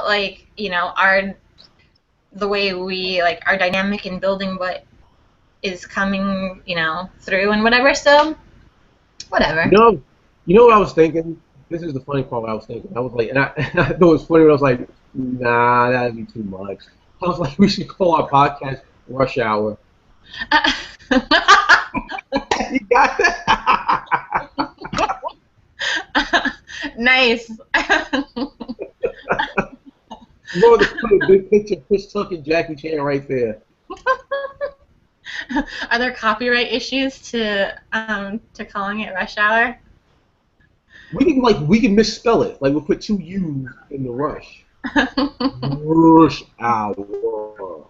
like, the way we like our dynamic in building what is coming, through and whatever. So You whatever. know, you know what I was thinking? This is the funny part. What I was thinking. I was like, and I, I thought it was funny. When I was like, nah, that'd be too much. I was like, we should call our podcast Rush Hour. You got that? Nice. Lord, to put a big picture of Chris Tucker and Jackie Chan right there. Are there copyright issues to calling it Rush Hour? We can misspell it. Like we'll put two U's in the rush. Rush Hour.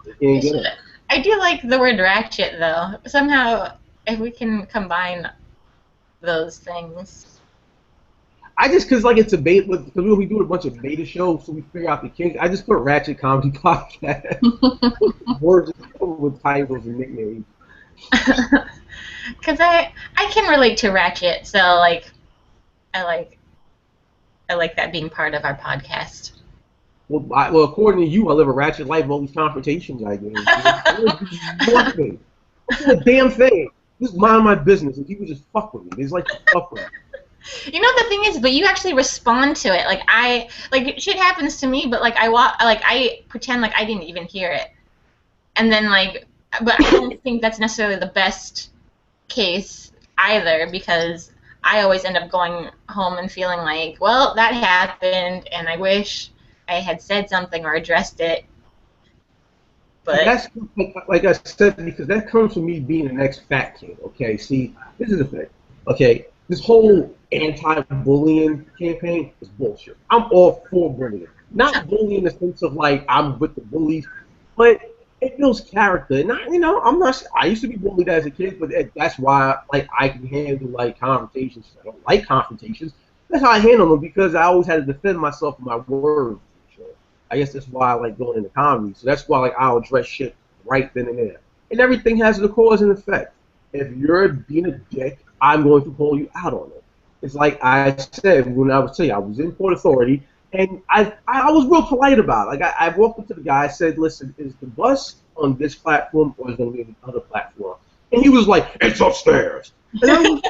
You can't get it. I do like the word ratchet though. Somehow, if we can combine those things. I just cause like it's a bait because we do a bunch of beta shows, so we figure out the kinks. I just put Ratchet Comedy Podcast. Words with titles and nicknames. Because I can relate to Ratchet, so like I like I like that being part of our podcast. Well, according to you, I live a ratchet life. All these confrontations I get into. Nothing. This is a damn thing. Just mind my business, and people just fuck with me. They just like to fuck with me. The thing is, but you actually respond to it. Like shit happens to me, but like I pretend like I didn't even hear it, and then but I don't think that's necessarily the best case either because I always end up going home and feeling like, well, that happened, and I wish I had said something or addressed it. And But that's like I said because that comes from me being an ex-fat kid. Okay, see, this is the thing. Okay, this whole anti-bullying campaign is bullshit. I'm all for bullying, not bullying in the sense of like I'm with the bullies, but it builds character. And I'm not. I used to be bullied as a kid, but that's why like I can handle like confrontations. I don't like confrontations. That's how I handle them because I always had to defend myself with my words. I guess that's why I like going into comedy. So that's why like I'll address shit right then and there. And everything has a cause and effect. If you're being a dick, I'm going to call you out on it. It's like I said when I was telling you, I was in Port Authority, and I was real polite about it. Like I walked up to the guy, I said, "Listen, is the bus on this platform or is it going to be on the other platform?" And he was like, "It's upstairs." And I was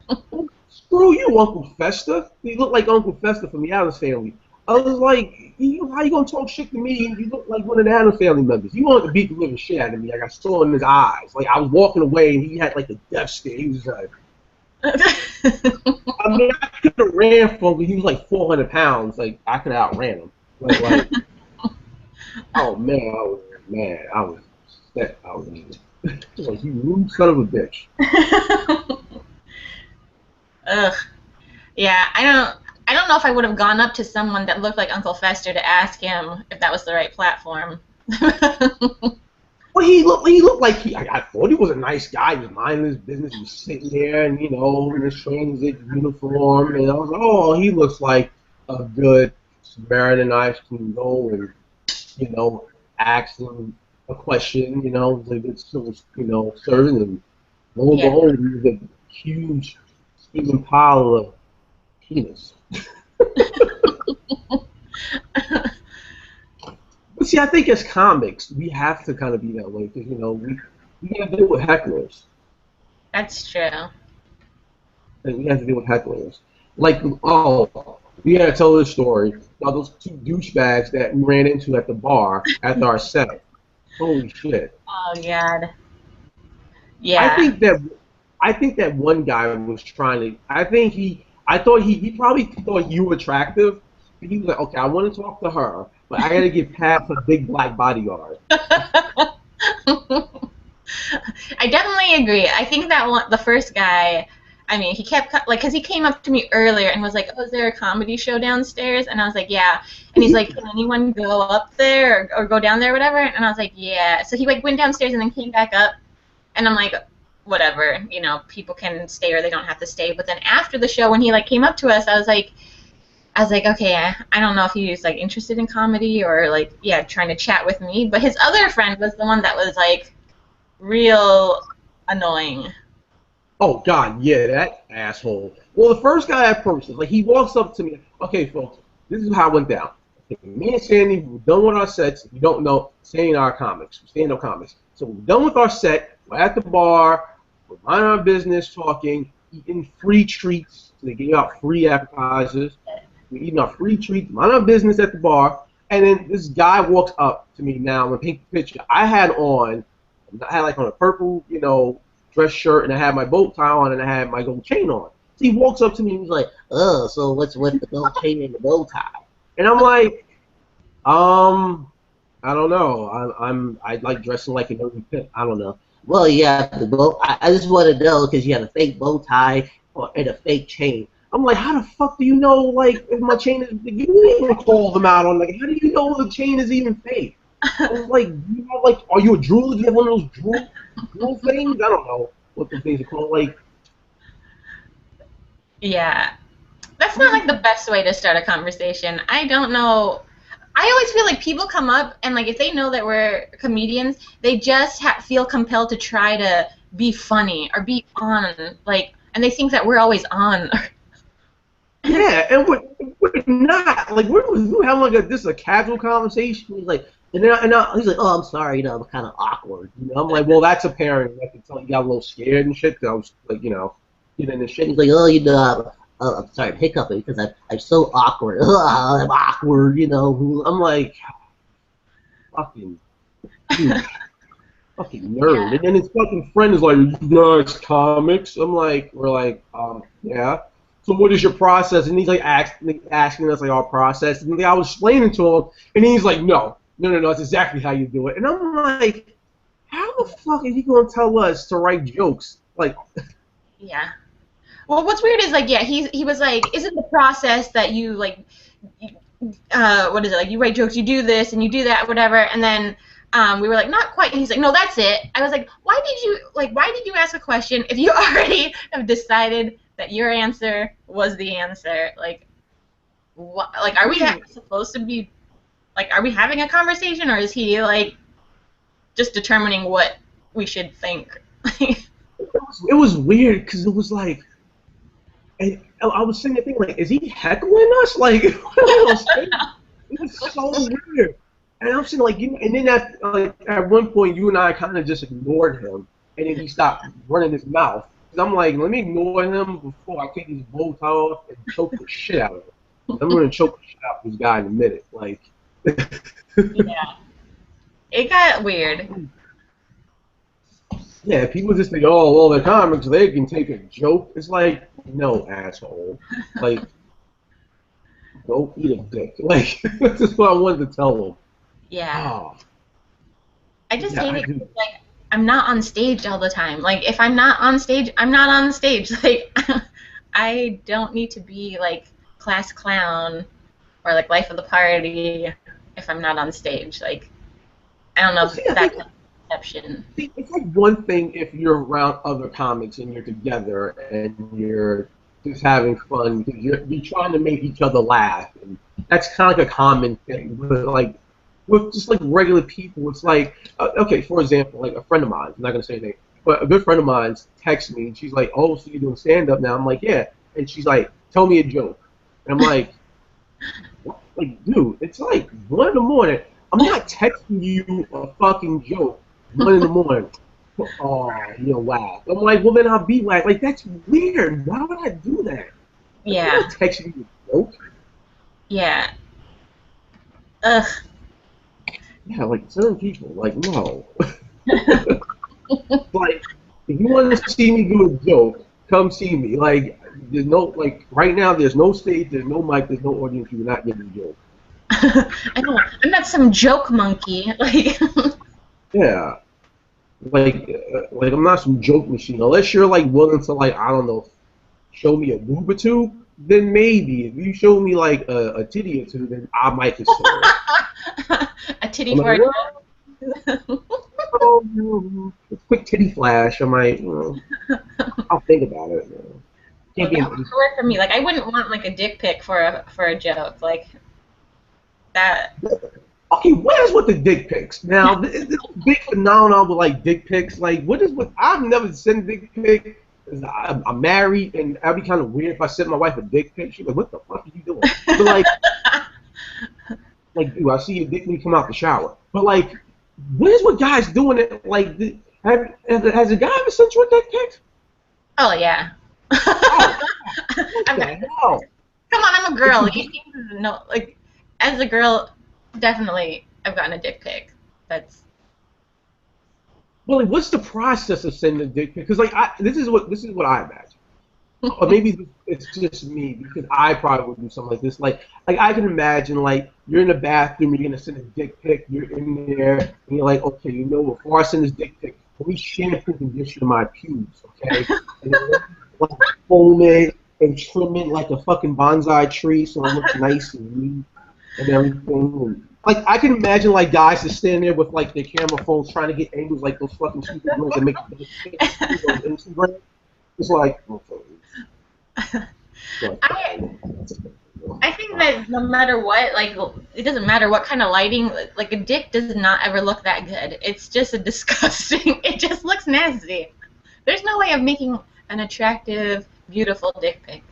like, "Screw you, Uncle Fester." He looked like Uncle Fester from the Addams Family. I was like, how you gonna talk shit to me? And you look like one of the Adams family members. He wanted to beat the living shit out of me. Like I saw in his eyes. Like I was walking away and he had like a death stare. He was like, I mean, I could have ran from him. He was like 400 pounds. Like I could have outran him. But like, oh man, I was upset. I was like, you rude son of a bitch. ugh, yeah, I don't know if I would have gone up to someone that looked like Uncle Fester to ask him if that was the right platform. Well, he looked like I thought he was a nice guy. He was minding his business. He was sitting there and in his transit uniform, and I was like, oh, he looks like a good Samaritan I can go and ask him a question. Like it's servant, and lo and Yeah. behold, he was a huge steaming pile of penis. But see, I think as comics, we have to kind of be that way because we have to deal with hecklers. That's true. Like, we have to deal with hecklers. Like, oh, we had to tell this story about those two douchebags that we ran into at the bar after our set. Holy shit! Oh God. I Yeah. think that I think that one guy was trying to. I thought he probably thought you were attractive. He was like, okay, I want to talk to her, but I got to get past a big black bodyguard. I definitely agree. I think that the first guy, I mean, he kept like, cause he came up to me earlier and was like, "Oh, is there a comedy show downstairs?" And I was like, "Yeah." And he's like, "Can anyone go up there or go down there, or whatever?" And I was like, "Yeah." So he like went downstairs and then came back up, and I'm like, "Whatever, people can stay or they don't have to stay." But then after the show, when he like came up to us, I was like, okay, I don't know if he was like interested in comedy or like, yeah, trying to chat with me. But his other friend was the one that was like real annoying. Oh God, yeah, that asshole. Well, the first guy I approached, like he walks up to me. Okay, folks. this is how it went down. Okay, me and Sandy were done with our sets. If you don't know, Sandy our comics, stand-up comics. So we're done with our set. We're at the bar. We're minding our business, talking, eating free treats. So they gave out free appetizers. We're eating our free treats, minding our business at the bar. And then this guy walks up to me now and paints the picture. I had on a purple, dress shirt, and I had my bow tie on, and I had my gold chain on. So he walks up to me and he's like, "Oh, so what's with the gold chain and the bow tie?" And I'm like, I don't know. I like dressing like an early pimp. I don't know. Well, yeah, the bow. I just want to know because you have a fake bow tie and a fake chain. I'm like, how the fuck do you know, like, if my chain is, you didn't even call them out on, like, how do you know the chain is even fake? I was like, are you a jeweler? Do you have one of those jewel things? I don't know what the things are called, like. Yeah. That's not, like, the best way to start a conversation. I don't know. I always feel like people come up, and, like, if they know that we're comedians, they just feel compelled to try to be funny or be on, like, and they think that we're always on. Yeah, and we're not. Like, we're having like a casual conversation. He's like, and he's like, "Oh, I'm sorry, I'm kind of awkward." I'm like, "Well, that's apparent. I can tell you got a little scared and shit." 'Cause I was like, getting the shit. He's like, "Oh, I'm sorry, I'm hiccuping because I'm so awkward. I'm awkward, I'm like, fucking dude, fucking nerd." Yeah. And then his fucking friend is like, "You guys comics?" we're like, yeah. So what is your process? And he's like asking us like our process, and I was explaining to him, and he's like, no, that's exactly how you do it. And I'm like, how the fuck is he gonna tell us to write jokes? Like, Yeah. Well, what's weird is, like, yeah, he was like, isn't the process that you, like, what is it, like, you write jokes, you do this and you do that, whatever, and then we were like, not quite, and he's like, no, that's it. I was like, why did you ask a question if you already have decided that your answer was the answer? Like, what, like, are we supposed to be, like, are we having a conversation, or is he, like, just determining what we should think? it was weird because it was like, and I was saying the thing like, is he heckling us? Like, it was so weird. And I'm saying like, and then at one point you and I kind of just ignored him, and then he stopped running his mouth. Cause I'm like, let me ignore him before I take his bow tie off and choke the shit out of him. I'm gonna choke the shit out of this guy in a minute. Like, yeah, it got weird. Yeah, people just think, oh, well, the comics, they can take a joke. It's like, no, asshole. Like, go eat a dick. Like, that's just what I wanted to tell them. Yeah. Oh. I just hate it because, like, I'm not on stage all the time. Like, if I'm not on stage, I'm not on stage. Like, I don't need to be, like, class clown or, like, life of the party if I'm not on stage. Like, I don't know if that kind of perception. It's like one thing if you're around other comics and you're together and you're just having fun because you're trying to make each other laugh. And that's kind of like a common thing. But, like, with just like regular people, it's like, okay, for example, like a friend of mine, I'm not gonna say her name, but a good friend of mine texts me and she's like, "Oh, so you're doing stand up now?" I'm like, "Yeah," and she's like, "Tell me a joke," and I'm like, what? Like, dude, it's like 1 in the morning. I'm not texting you a fucking joke 1 in the morning. Oh, you're whack. I'm like, well then I'll be whack. Like, that's weird. Why would I do that? Yeah. I'm not texting you a joke. Yeah. Ugh. Yeah, like certain people, like, no. Like, if you want to see me do a joke, come see me. Like, there's no, like, right now, there's no stage, there's no mic, there's no audience, you're not getting a joke. I'm not some joke monkey. Like, yeah. Like, I'm not some joke machine. Unless you're, like, willing to, like, I don't know, show me a boob or two, then maybe. If you show me, like, a titty or two, then I might consider it. a titty for a joke. Oh, a quick titty flash. I might, I'll think about it. Well, that would work for me. Like, I wouldn't want, like, a dick pic for a joke. Like, that. Okay, what is with the dick pics? Now, this big phenomenon with, like, dick pics. Like, what is with, I've never sent a dick pic. I'm married, and that'd be kind of weird if I sent my wife a dick pic. She's like, what the fuck are you doing? But, like, Like, dude, I see your dick when you come out the shower. But like, where's what guys doing it? Like, has a guy ever sent you a dick pic? Oh yeah. Oh, what I've the got, hell? come on, I'm a Like, girl. You need to know, like, as a girl, definitely, I've gotten a dick pic. That's well, like, what's the process of sending a dick pic? Because like, this is what I imagine. Or maybe it's just me because I probably would do something like this. Like I can imagine like you're in the bathroom, you're gonna send a dick pic, you're in there, and you're like, okay, before I send this dick pic, let me shampoo and condition my pubes, okay? And then let me like foam it and trim it like a fucking bonsai tree so it looks nice and neat and everything. And, like I can imagine like guys just standing there with like their camera phones trying to get angles like those fucking stupid girls that make those pictures on Instagram. It's like, okay. I I think that no matter what, like it doesn't matter what kind of lighting, like a dick does not ever look that good. It's just a disgusting. It just looks nasty. There's no way of making an attractive, beautiful dick pic.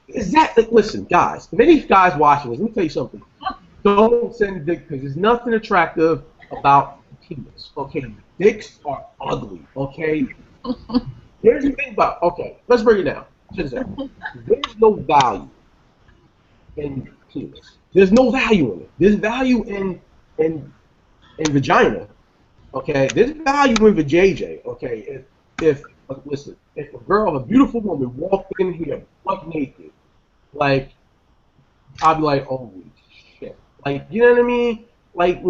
Is that like, listen, guys? If any guys watching this, let me tell you something. Don't send dick pics. There's nothing attractive about penis. Okay, dicks are ugly. Okay, here's the thing about. Okay, let's break it down. Check this out. There's no value in penis. There's no value in it. There's value in vagina. Okay, there's value in vajayjay. Okay, if listen, if a beautiful woman walked in here butt naked, like I'd be like, holy shit. Like, you know what I mean? Like,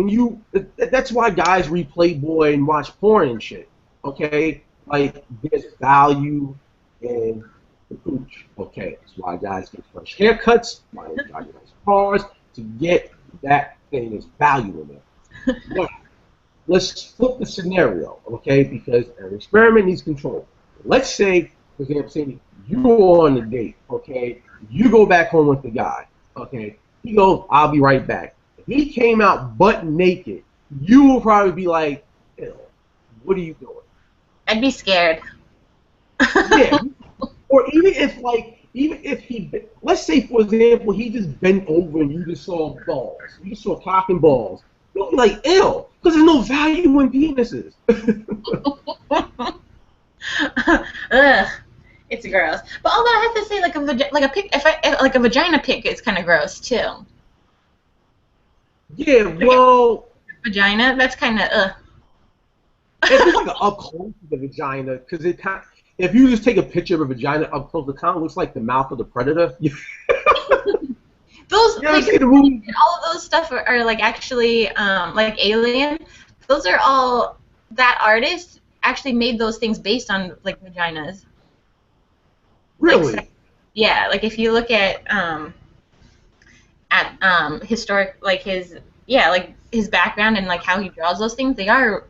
that's why guys read Playboy and watch porn and shit. Okay? Like, there's value in the pooch. Okay? That's why guys get fresh haircuts, why guys get nice cars, to get that thing. There's value in it. Now, let's flip the scenario, okay? Because an experiment needs control. Let's say, for example, you go on a date, okay? You go back home with the guy. Okay, he goes, I'll be right back. If he came out butt naked, you will probably be like, ew, what are you doing? I'd be scared. Yeah. Or even if let's say, for example, he just bent over and you just saw balls. You just saw cock and balls. You'll be like, ew, because there's no value in penises. Ugh, it's gross. But although I have to say, like a pic, like a vagina pic is kind of gross too. Yeah, well, Vagina, that's kind of ugh. if it's like an up close of the vagina, because if you just take a picture of a vagina up close, it kind of looks like the mouth of the predator. Those You ever like see the movie? all of those stuff are like actually like Alien. Those are all that artist actually made those things based on like vaginas. Like Really? yeah, like if you look at historic like his yeah like his background and like how he draws those things, they are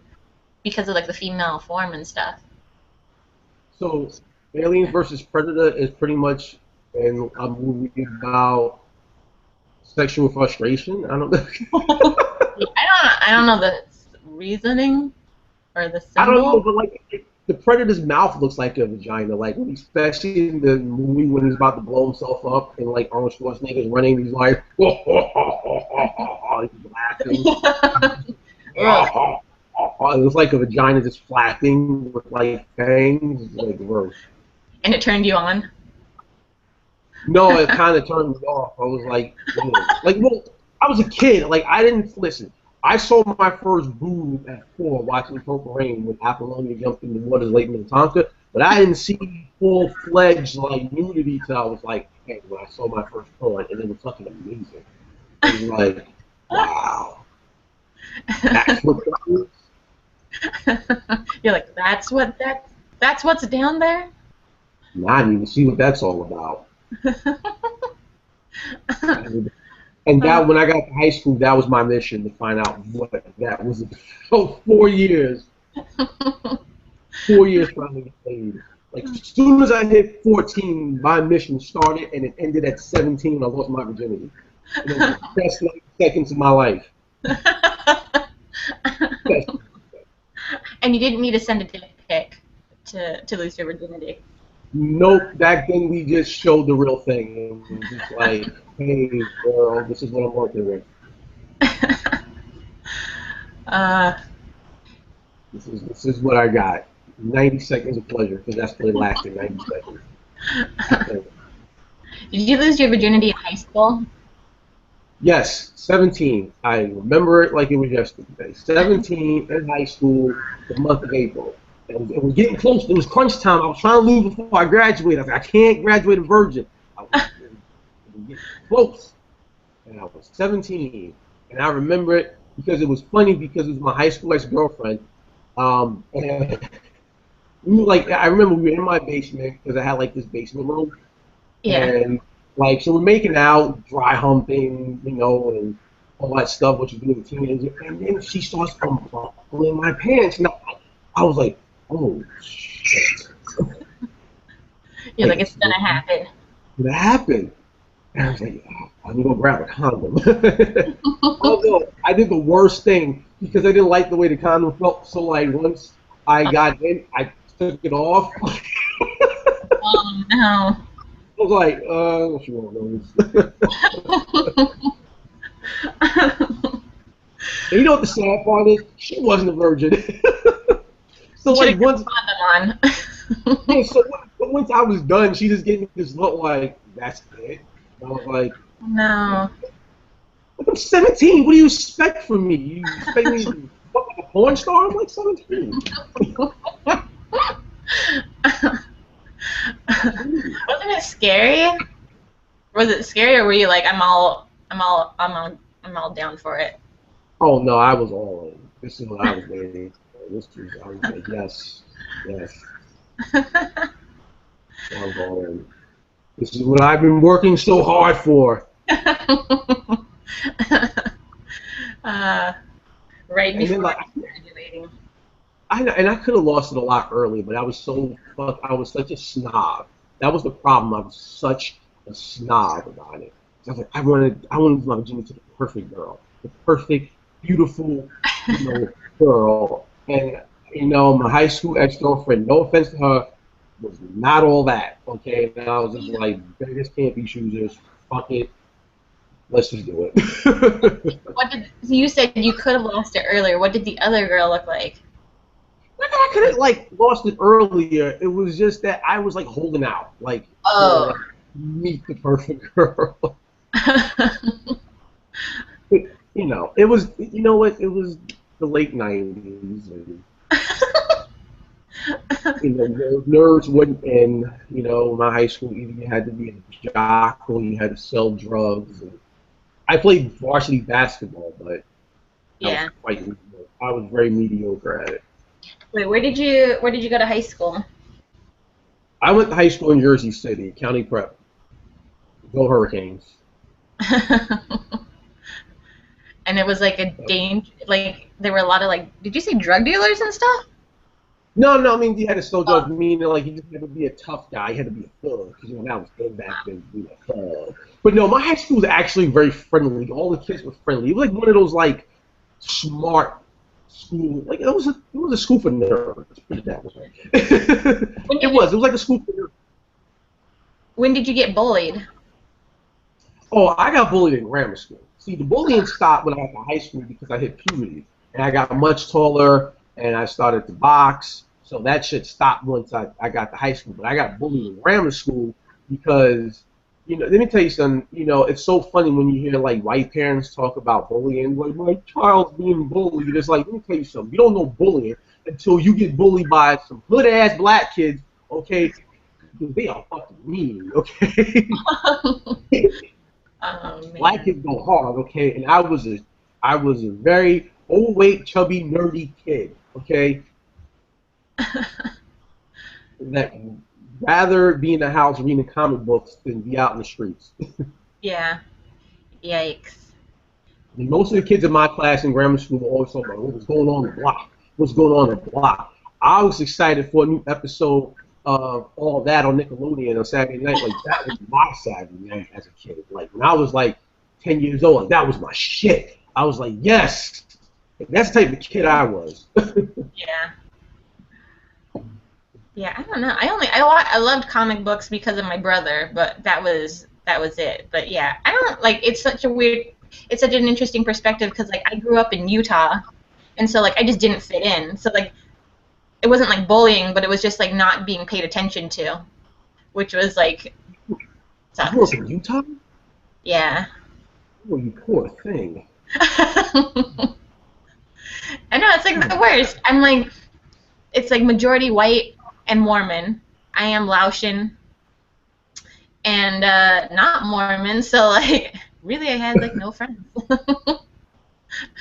because of like the female form and stuff. So, Aliens versus Predator is pretty much a movie about sexual frustration. I don't know. I don't know the reasoning or the I don't know, symbol. but like the Predator's mouth looks like a vagina. Like especially in the movie when he's about to blow himself up and like Arnold Schwarzenegger's running, he's like, he's laughing. It looks like a vagina just flapping with like fangs. It's like gross. And it turned you on. No, it kind of turned me off. I was like, ew. Like, well, I was a kid. Like, I didn't listen. I saw my first boob at 4 watching Purple Rain when Apollonia jumped in the waters late in Minnetonka, but I didn't see full-fledged like nudity till I was like, hey, when I saw my first porn, and it was fucking amazing. It was like, wow, that's what that is. You're like, that's what's down there? Now I need to see what that's all about. And that when I got to high school, that was my mission to find out what that was. So 4 years, 4 years trying to get paid. Like as soon as I hit 14, my mission started, and it ended at 17 when I lost my virginity. And it was the best 90 seconds of my life. And you didn't need to send a dick pic to lose your virginity. Nope. Back then we just showed the real thing. It was just like, hey, girl, this is what I'm working with. uh, This is what I got. 90 seconds of pleasure because that's what it lasted. 90 seconds. did you lose your virginity in high school? Yes, 17. I remember it like it was yesterday. 17 in high school, the month of April. It was getting close. It was crunch time. I was trying to lose before I graduated. I was like, I can't graduate a virgin. It was getting close. And I was 17. And I remember it because it was funny because it was my high school ex-girlfriend. And we were like, I remember we were in my basement because I had like this basement room. Yeah. And like, so we're making out, dry humping, and all that stuff, what you do as a teenager. And then she starts unbuckling my pants. And I was like, oh, shit. You're like, it's gonna happen. What happened? And I was like, oh, I'm going to grab a condom. Although, I did the worst thing because I didn't like the way the condom felt. So, like, once I got in, I took it off. Oh no. I was like, she won't notice. And you know what the sad part is? She wasn't a virgin. So Should like have once, condom yeah, on. so once I was done, she just gave me this look like, "That's it." And I was like, No. "I'm 17. What do you expect from me? You expect me to fuck like a porn star? I'm like 17." Wasn't it scary? Was it scary, or were you like, I'm all down for it? Oh no, I was all in. This is what I was waiting for. I was like, yes, yes, I was all in. This is what I've been working so hard for. uh, right And then before like graduating. I could have lost it a lot earlier, but I was such a snob. That was the problem. I was such a snob about it. I was like, I wanted my virginity to the perfect girl, the perfect, beautiful, girl. And my high school ex-girlfriend, no offense to her, was not all that. Okay, and I was just like, beggars can't be choosers. Fuck it, let's just do it. So you said you could have lost it earlier. What did the other girl look like? I could have like lost it earlier. It was just that I was like holding out, like to Oh. like meet the perfect girl. It was what it was the late '90s, and nerds wouldn't end. My high school either you had to be a jock or you had to sell drugs. And I played varsity basketball, but Yeah. I was very mediocre at it. Wait, where did you go to high school? I went to high school in Jersey City, County Prep. Go Hurricanes. And it was like a danger, like there were a lot of like, did you say drug dealers and stuff? No, no, I mean you had to still Oh. just mean like you just had to be a tough guy. You had to be a thug because that was good back then to be a thug. But no, my high school was actually very friendly. All the kids were friendly. It was like one of those like smart school. Like it was a school for nerds. Put it that way. When It did was. It was like a school for nerds. when did you get bullied? Oh, I got bullied in grammar school. See, the bullying stopped when I got to high school because I hit puberty. And I got much taller and I started to box. So that shit stopped once I got to high school. But I got bullied in grammar school because, let me tell you something, it's so funny when you hear like white parents talk about bullying. Like, my child's being bullied. It's like, let me tell you something. You don't know bullying until you get bullied by some hood ass black kids, okay? Because they are fucking mean, okay? Oh Black man. kids go hard, okay? And I was a very overweight, chubby, nerdy kid, okay? That rather be in the house reading comic books than be out in the streets. Yeah. Yikes. And most of the kids in my class in grammar school were always talking about what was going on in the block. What's going on in the block? I was excited for a new episode of all that on Nickelodeon on Saturday night. Like that was my Saturday night as a kid. Like when I was like 10 years old, like, that was my shit. I was like, yes. That's the type of kid I was. Yeah. Yeah, I don't know. I loved comic books because of my brother, but that was it. But yeah, I don't like. It's such an interesting perspective because like I grew up in Utah, and so like I just didn't fit in. So like it wasn't like bullying, but it was just like not being paid attention to, which was like You grew up sucked. in Utah? Yeah. Oh, you poor thing. I know it's like the worst. I'm like it's like majority white and Mormon. I am Laotian and not Mormon, so like really I had like no friends.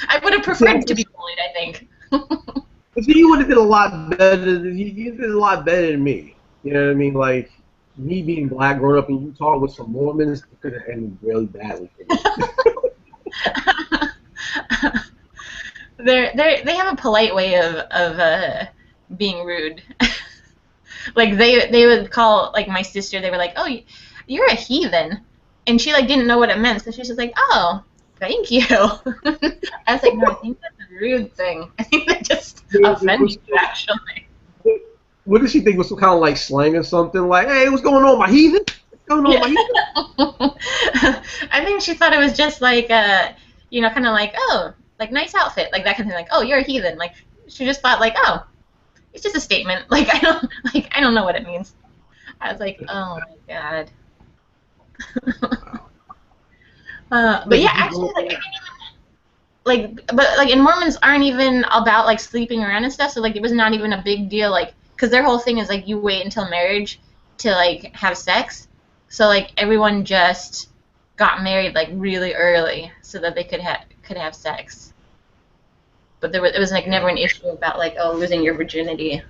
I would have See, I preferred to be guess, bullied, I think. see, you would have did a lot better. You did a lot better than me. You know what I mean? Like me being black, growing up in Utah with some Mormons, it could have ended really badly for me. They have a polite way of being rude. Like they would call like my sister. They were like, "Oh, you're a heathen," and she like didn't know what it meant. So she was just like, "Oh, thank you." I was like, "No, I think that's a rude thing. I think that just offended you, actually." What did she think was some kind of like slang or something? Like, hey, what's going on, my heathen? What's going on, Yeah. my heathen? I think she thought it was just like kind of like, oh, like nice outfit, like that kind of thing. Like, oh, you're a heathen. Like she just thought like, oh, it's just a statement. I don't know what it means. I was like, oh my god. But Like, yeah, if you actually, go, but like, and Mormons aren't even about like sleeping around and stuff. So like, it was not even a big deal. Like, because their whole thing is like you wait until marriage to like have sex. So like everyone just got married like really early so that they could have sex. But it was like never an issue about like oh losing your virginity.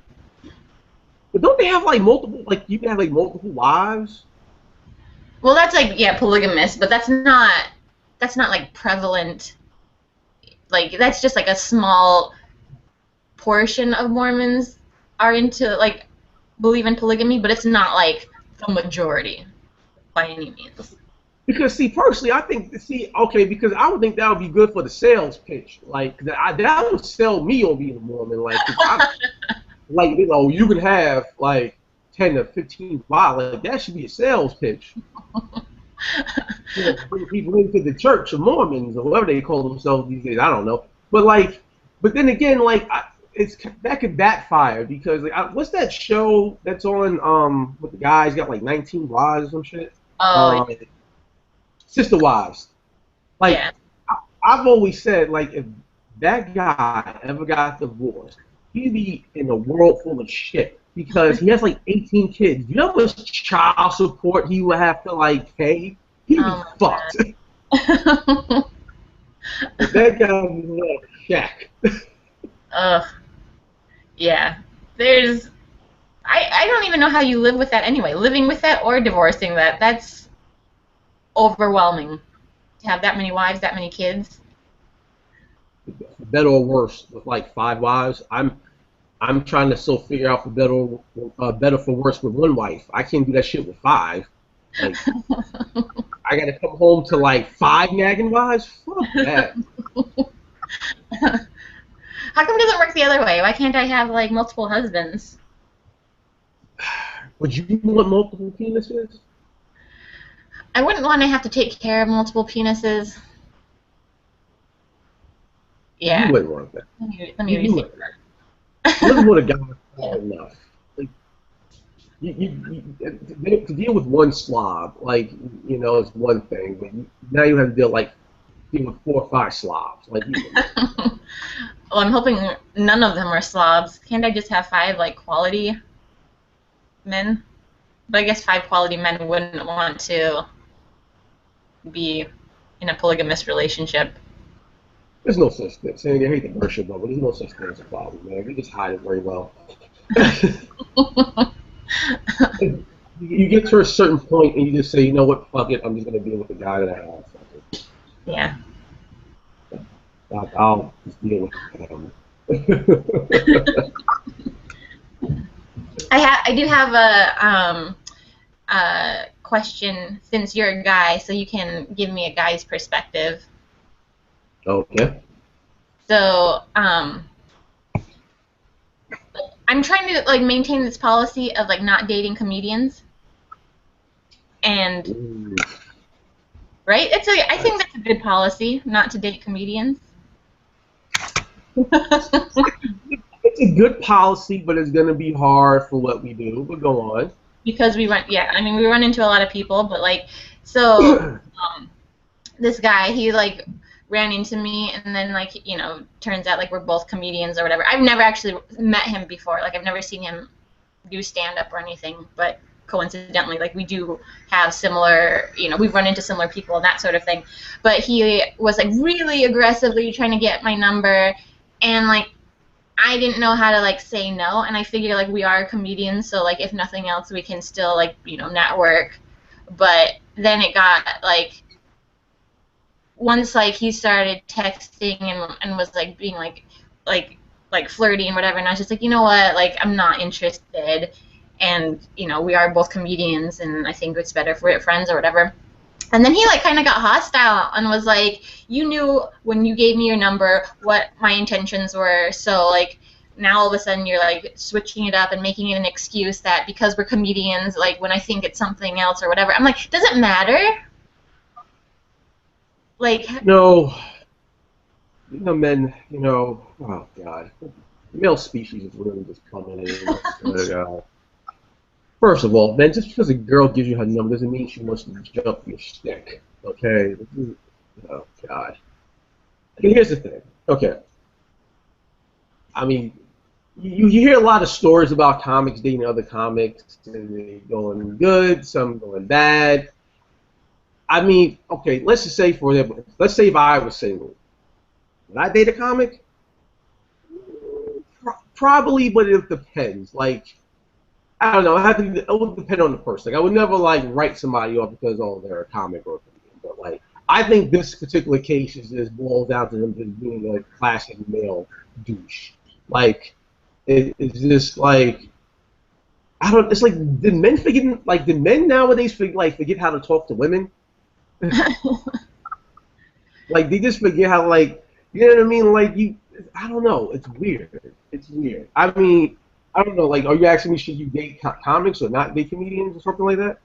but don't they have like multiple? Like, you can have like multiple wives. Well, that's like yeah polygamous, but that's not like prevalent. Like that's just like a small portion of Mormons are into like believe in polygamy, but it's not like the majority by any means. Because see, personally, I think okay, because I would think that would be good for the sales pitch. Like that would sell me on being a Mormon. Like, 'cause I like you can have like 10 to 15 wives. Like that should be a sales pitch. You know, bring people into the Church of Mormons or whatever they call themselves these days. I don't know, but like, but then again, like it's that could backfire because like, what's that show that's on with the guys got like 19 wives or some shit? Oh Um, Sister Wives. Like yeah. I've always said, like if that guy ever got divorced, he'd be in a world full of shit because he has like 18 kids. You know how much child support he would have to like pay? He'd be Oh fucked. my god. If that guy was like Shaq. Ugh. Yeah. There's. I don't even know how you live with that anyway. Living with that or divorcing that. That's overwhelming. To have that many wives, that many kids. Better or worse with like 5 wives. I'm trying to still figure out for better for worse with one wife. I can't do that shit with five. Like I gotta come home to like 5 nagging wives. Fuck that. How come it doesn't work the other way? Why can't I have like multiple husbands? Would you want multiple penises? I wouldn't want to have to take care of multiple penises. You Yeah. wouldn't want that. Let me You rethink wouldn't. that. Living with a guy is Yeah. hard enough. Like to deal with one slob, like is one thing, but now you have to deal with 4 or 5 slobs. Like Well, I'm hoping none of them are slobs. Can't I just have five like quality men? But I guess five quality men wouldn't want to be in a polygamous relationship. there's no such thing. Saying I hate to burst your bubble, there's no such thing as a problem, man. You just hide it very well. You get to a certain point and you just say, you know what, fuck it, I'm just gonna deal with the guy that I have. Fuck Yeah. it. I'll just deal with him. I do have a question since you're a guy, so you can give me a guy's perspective. Okay. So I'm trying to like maintain this policy of like not dating comedians, and Ooh, right, I think that's, that's a good policy not to date comedians. it's a good policy, but it's gonna be hard for what we do. But go on. Because yeah, I mean we run into a lot of people, but like so this guy, he like ran into me, and then like turns out like we're both comedians or whatever. I've never actually met him before, like I've never seen him do stand up or anything, but coincidentally like we do have similar, we've run into similar people and that sort of thing. But he was like really aggressively trying to get my number, and like I didn't know how to like say no, and I figure like we are comedians, so like if nothing else we can still like network. But then it got like once like he started texting and was like being like like flirty and whatever, and I was just like, you know what, like I'm not interested, and we are both comedians, and I think it's better if we're friends or whatever. And then he like kind of got hostile and was like, you knew when you gave me your number what my intentions were, so like now all of a sudden you're like switching it up and making it an excuse that because we're comedians, like when I think it's something else or whatever. I'm like, does it matter? Like, No, men. Oh God, the male species is really just coming in. First of all, man, just because a girl gives you her number doesn't mean she wants to jump your stick. Okay? Oh God. Okay, here's the thing. Okay. I mean, you hear a lot of stories about comics dating other comics, and they going good, some going bad. I mean, okay, let's just say for example, let's say if I was single, would I date a comic? Probably, but it depends. Like, I don't know. It would depend on the person. Like, I would never like write somebody off because they're a comic or something. But like, I think this particular case is just boils down to them just being a classic male douche. Like, it's just like I don't. It's like did men nowadays forget how to talk to women? Like they just forget how you know what I mean? Like I don't know. It's weird. It's weird. I mean, I don't know. Like, are you asking me should you date comics or not date comedians or something like that?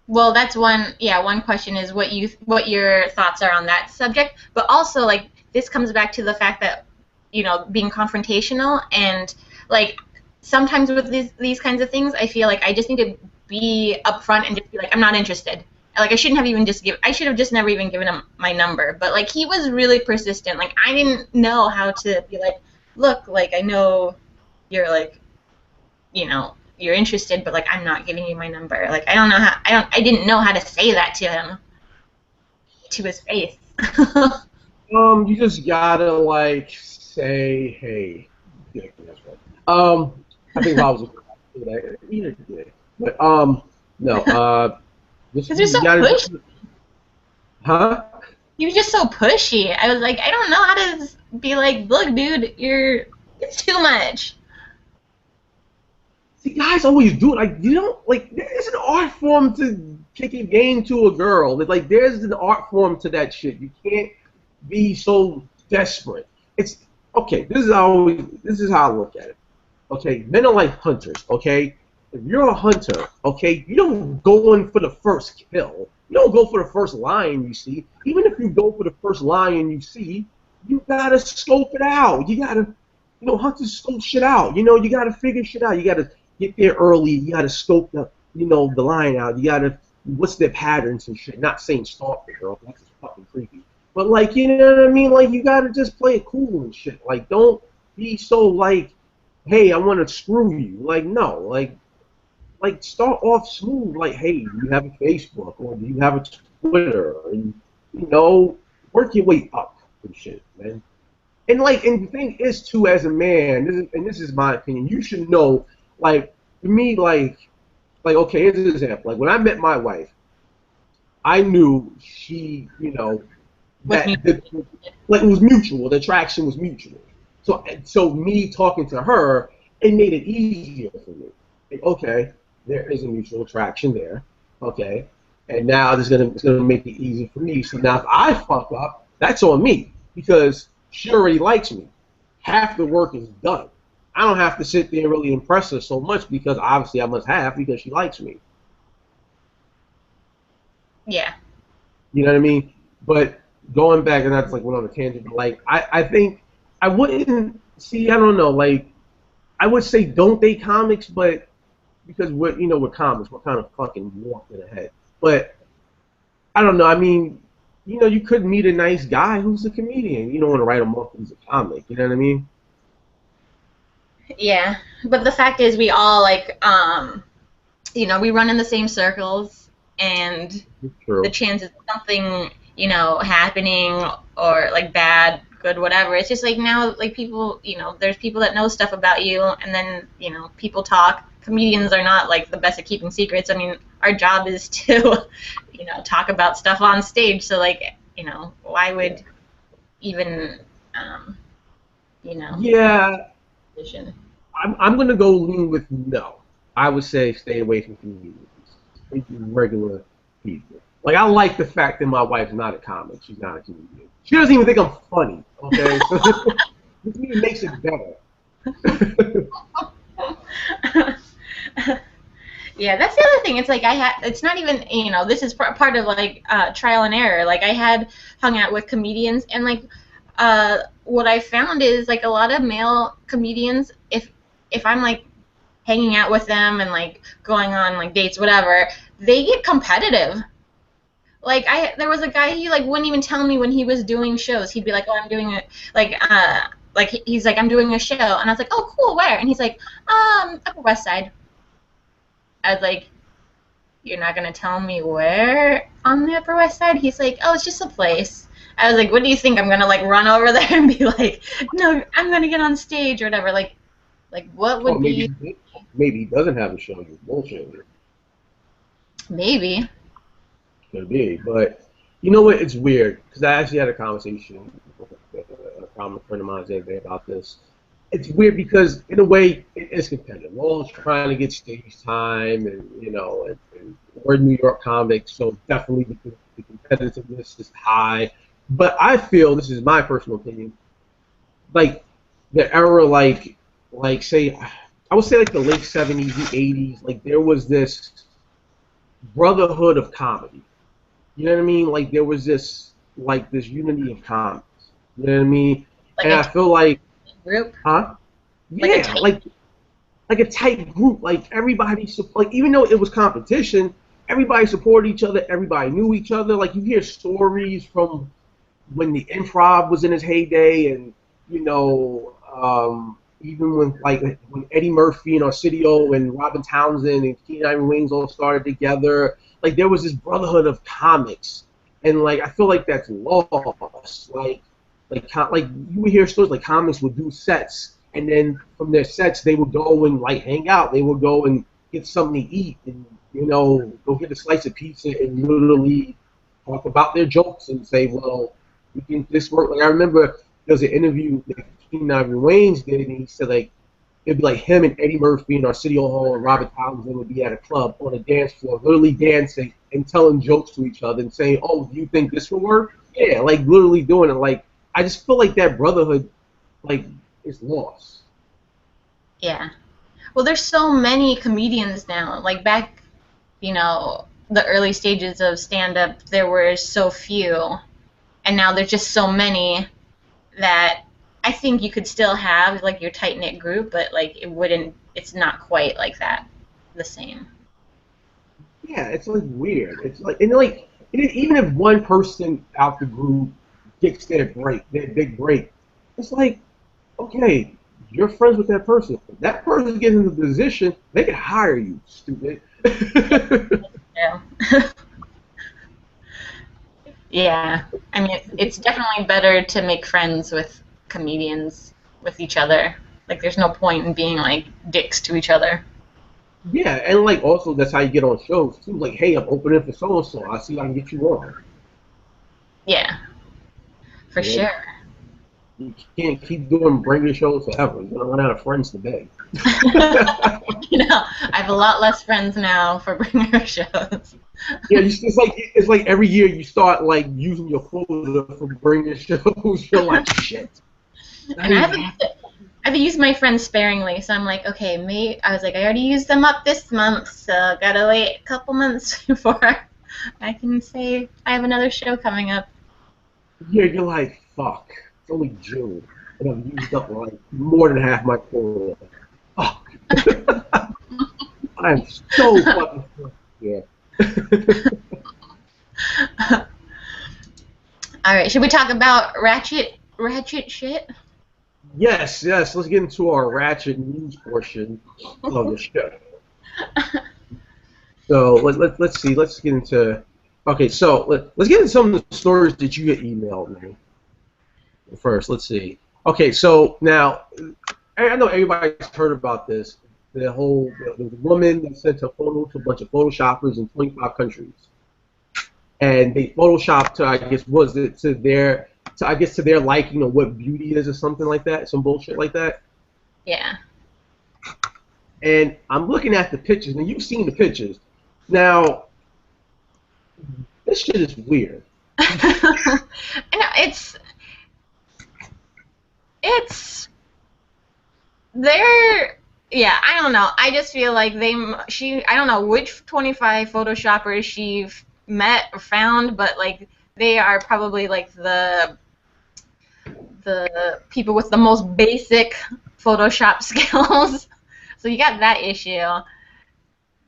well, that's one. Yeah, one question is what your thoughts are on that subject, but also like this comes back to the fact that being confrontational, and like sometimes with these kinds of things, I feel like I just need to be upfront and just be like, I'm not interested. Like I shouldn't have even I should have just never even given him my number. But like he was really persistent. Like I didn't know how to be like, look, like I know you're like you're interested, but like I'm not giving you my number. Like I didn't know how to say that to him, to his face. You just gotta like say, hey, yeah, that's right. I think if I was a girl, either did, but no, just Because you're so you gotta just, pushy. huh? He was just so pushy. I was like, I don't know how to be like, look, dude, it's too much. See, guys always do it. Like you don't like. There's an art form to kicking game to a girl. Like there's an art form to that shit. You can't be so desperate. It's okay. This is how I look at it. Okay, men are like hunters. Okay, if you're a hunter, okay, you don't go in for the first kill. You don't go for the first lion you see. Even if you go for the first lion you see, you gotta scope it out. You gotta, hunters scope shit out. You gotta figure shit out. You gotta get there early. You gotta scope the lion out. You gotta, what's their patterns and shit. Not saying stalk the girl. That's just fucking creepy. But like, you know what I mean? Like, you gotta just play it cool and shit. Like, don't be so like, hey, I want to screw you. Like, no, like start off smooth. Like, hey, do you have a Facebook or do you have a Twitter? And work your way up and shit, man. And the thing is too, as a man, this is my opinion. You should know, like, for me, okay, here's an example. Like when I met my wife, I knew she, With that me. like it was mutual. The attraction was mutual. So me talking to her, it made it easier for me. Like, okay, there is a mutual attraction there. Okay, and now it's gonna make it easier for me. So now if I fuck up, that's on me because she already likes me. Half the work is done. I don't have to sit there and really impress her so much because obviously I must have because she likes me. Yeah. You know what I mean? But going back, and that's like went on a tangent. But like, I think I wouldn't see. I don't know. Like, I would say don't date comics, but because we're comics, we're kind of fucking warped in the head. But I don't know. I mean, you could meet a nice guy who's a comedian. You don't want to write him off as a comic. You know what I mean? Yeah. But the fact is, we all like, we run in the same circles, and the True. chances of something, happening or like bad, good, whatever. It's just like now, like people, there's people that know stuff about you, and then people talk. Comedians are not like the best at keeping secrets. I mean, our job is to, talk about stuff on stage. So like, why would even, um, you know, Yeah, position? I'm gonna go lean with no. I would say stay away from comedians. Regular people. Like I like the fact that my wife's not a comic. She's not a comedian. She doesn't even think I'm funny. Okay, so this even makes it better. Yeah, that's the other thing. It's like it's not even, this is part of like trial and error. Like I had hung out with comedians, and like what I found is like a lot of male comedians, if I'm like hanging out with them and like going on like dates, whatever, they get competitive. Like there was a guy, he like wouldn't even tell me when he was doing shows. He'd be like, "Oh, I'm doing it." Like he's like, "I'm doing a show," and I was like, "Oh, cool, where?" And he's like, Upper West Side." I was like, "You're not gonna tell me where on the Upper West Side?" He's like, "Oh, it's just a place." I was like, "What do you think? I'm gonna like run over there and be like, no, I'm gonna get on stage or whatever." Like what Or would be maybe he doesn't have a show. He's bullshit. maybe? Could be, but you know what? It's weird because I actually had a conversation with a common friend of mine the other day about this. It's weird because in a way it is competitive. We're all trying to get stage time, and and we're New York comics, so definitely the competitiveness is high. But I feel this is my personal opinion. Like the era, like say, I would say like the late '70s, the '80s. Like there was this brotherhood of comedy. You know what I mean? Like there was this unity of comics. You know what I mean? Like And a I feel like, group? huh? Like a Yeah, tight like a tight group. Like everybody, like even though it was competition, everybody supported each other. Everybody knew each other. Like you hear stories from when the improv was in its heyday, and even when Eddie Murphy and Arsenio and Robin Townsend and Keenan Ivory Wayans all started together, like there was this brotherhood of comics, and like I feel like that's lost. Like you would hear stories like comics would do sets, and then from their sets they would go and like hang out. They would go and get something to eat, and go get a slice of pizza and literally talk about their jokes and say, well, we can this work. Like I remember there was an interview that Keenan Ivory Wayans did, and he said like it'd be like him and Eddie Murphy and Arsenio Hall and Robert Townsend would be at a club on a dance floor, literally dancing and telling jokes to each other and saying, "Oh, do you think this will work?" Yeah, like literally doing it. Like I just feel like that brotherhood, like, is lost. Yeah. Well, there's so many comedians now. Like back, the early stages of stand up, there were so few. And now there's just so many that I think you could still have like your tight knit group, but like it's not quite like that, the same. Yeah, it's like weird. It's like and like even if one person out the group gets their big break, it's like okay, you're friends with that person. If that person gets into the position, they can hire you, stupid. Yeah. Yeah. I mean, it's definitely better to make friends with comedians with each other. Like, there's no point in being like dicks to each other. Yeah, and like also that's how you get on shows too. Like, hey, I'm opening for so and so. I see I can get you on. Yeah, for You know, sure. you can't keep doing regular shows forever. You're gonna run out of friends today. I have a lot less friends now for bringer shows. Yeah, it's like every year you start like using your quota for bringing shows. You're like shit. I And didn't have. I've used my friends sparingly, so I'm like, okay, I was like, I already used them up this month, so gotta wait a couple months before I can say I have another show coming up. Yeah, you're like, fuck. It's only June, and I've used up like more than half my quota. Fuck. I'm so fucking fucked. Yeah. All right, should we talk about Ratchet shit? Yes, yes. Let's get into our Ratchet news portion of the show. So let's see. Let's get into. Okay, so let's get into some of the stories that you get emailed me. First, let's see. Okay, so now I know everybody's heard about this. The woman that sent a photo to a bunch of photoshoppers in 25 countries, and they photoshopped to, I guess, was it to their to their liking of what beauty is or something like that, some bullshit like that. Yeah. And I'm looking at the pictures, and you've seen the pictures. Now, this shit is weird. I know they're yeah, I don't know. I just feel like I don't know which 25 photoshoppers she met or found, but like they are probably like the people with the most basic Photoshop skills. So you got that issue.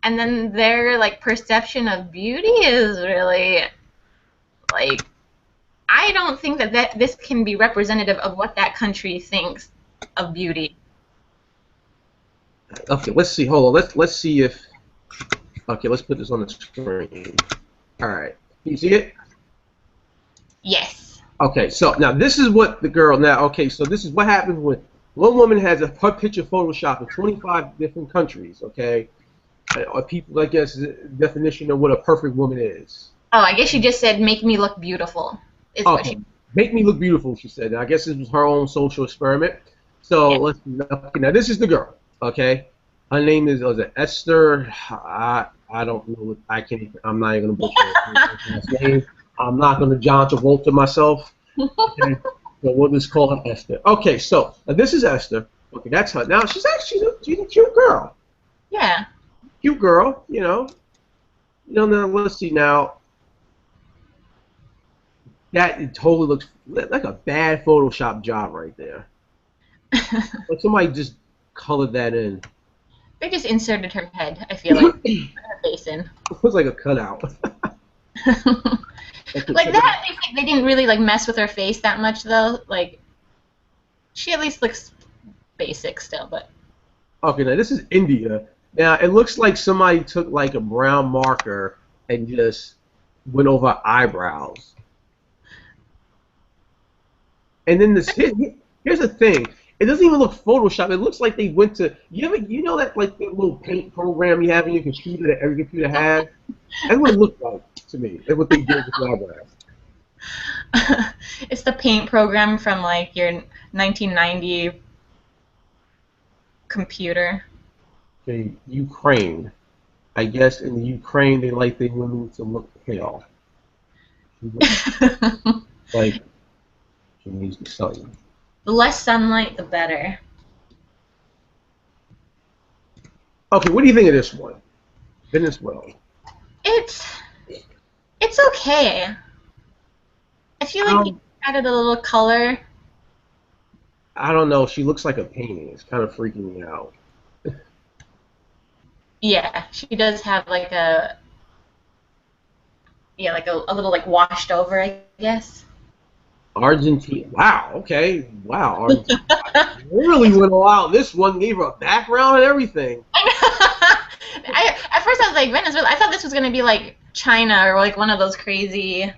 And then their like perception of beauty is really like I don't think that this can be representative of what that country thinks of beauty. Okay, let's see. Hold on. Let's see if. Okay, let's put this on the screen. All right. Can you see it? Yes. Okay, so now this is what the girl. Now, okay, so this is what happens when one woman has her picture photoshopped in 25 different countries. Okay, or people, I guess, definition of what a perfect woman is. Oh, I guess she just said, "Make me look beautiful." Is what Okay, she. make me look beautiful. She said. And I guess this was her own social experiment. So Yeah. let's. Okay, now this is the girl. Okay, her name is was it Esther. I don't know. I can't. I'm not even gonna butcher her last name. I'm not gonna John Travolta myself. Okay, so we'll just call her Esther. Okay, so this is Esther. Okay, that's her. Now she's a cute girl. Yeah. Cute girl. You know. Now let's see now. That it totally looks like a bad Photoshop job right there. Like somebody just colored that in. They just inserted her head. I feel like her face in. It was like a cutout. Like that, they didn't really like mess with her face that much though. Like, she at least looks basic still, but. Okay, now this is India. Now it looks like somebody took like a brown marker and just went over eyebrows. And then here's the thing. It doesn't even look Photoshop. It looks like they went to you know that like the little paint program you have in your computer that every computer has? That's what it looked like to me. That's what they did with the eyebrows. It's the paint program from like your 1990 computer. Okay, Ukraine. I guess in the Ukraine they like their women to look pale. Like she needs the sun. The less sunlight, the better. Okay, what do you think of this one? Venezuela. It's okay. I feel like you added a little color. I don't know. She looks like a painting. It's kind of freaking me out. Yeah, she does have like a little like washed over, I guess. Argentina. Wow. Okay. Wow. Argentina really went all out. This one gave her a background and everything. At first I was like, Venezuela. I thought this was gonna be like China or like one of those crazy.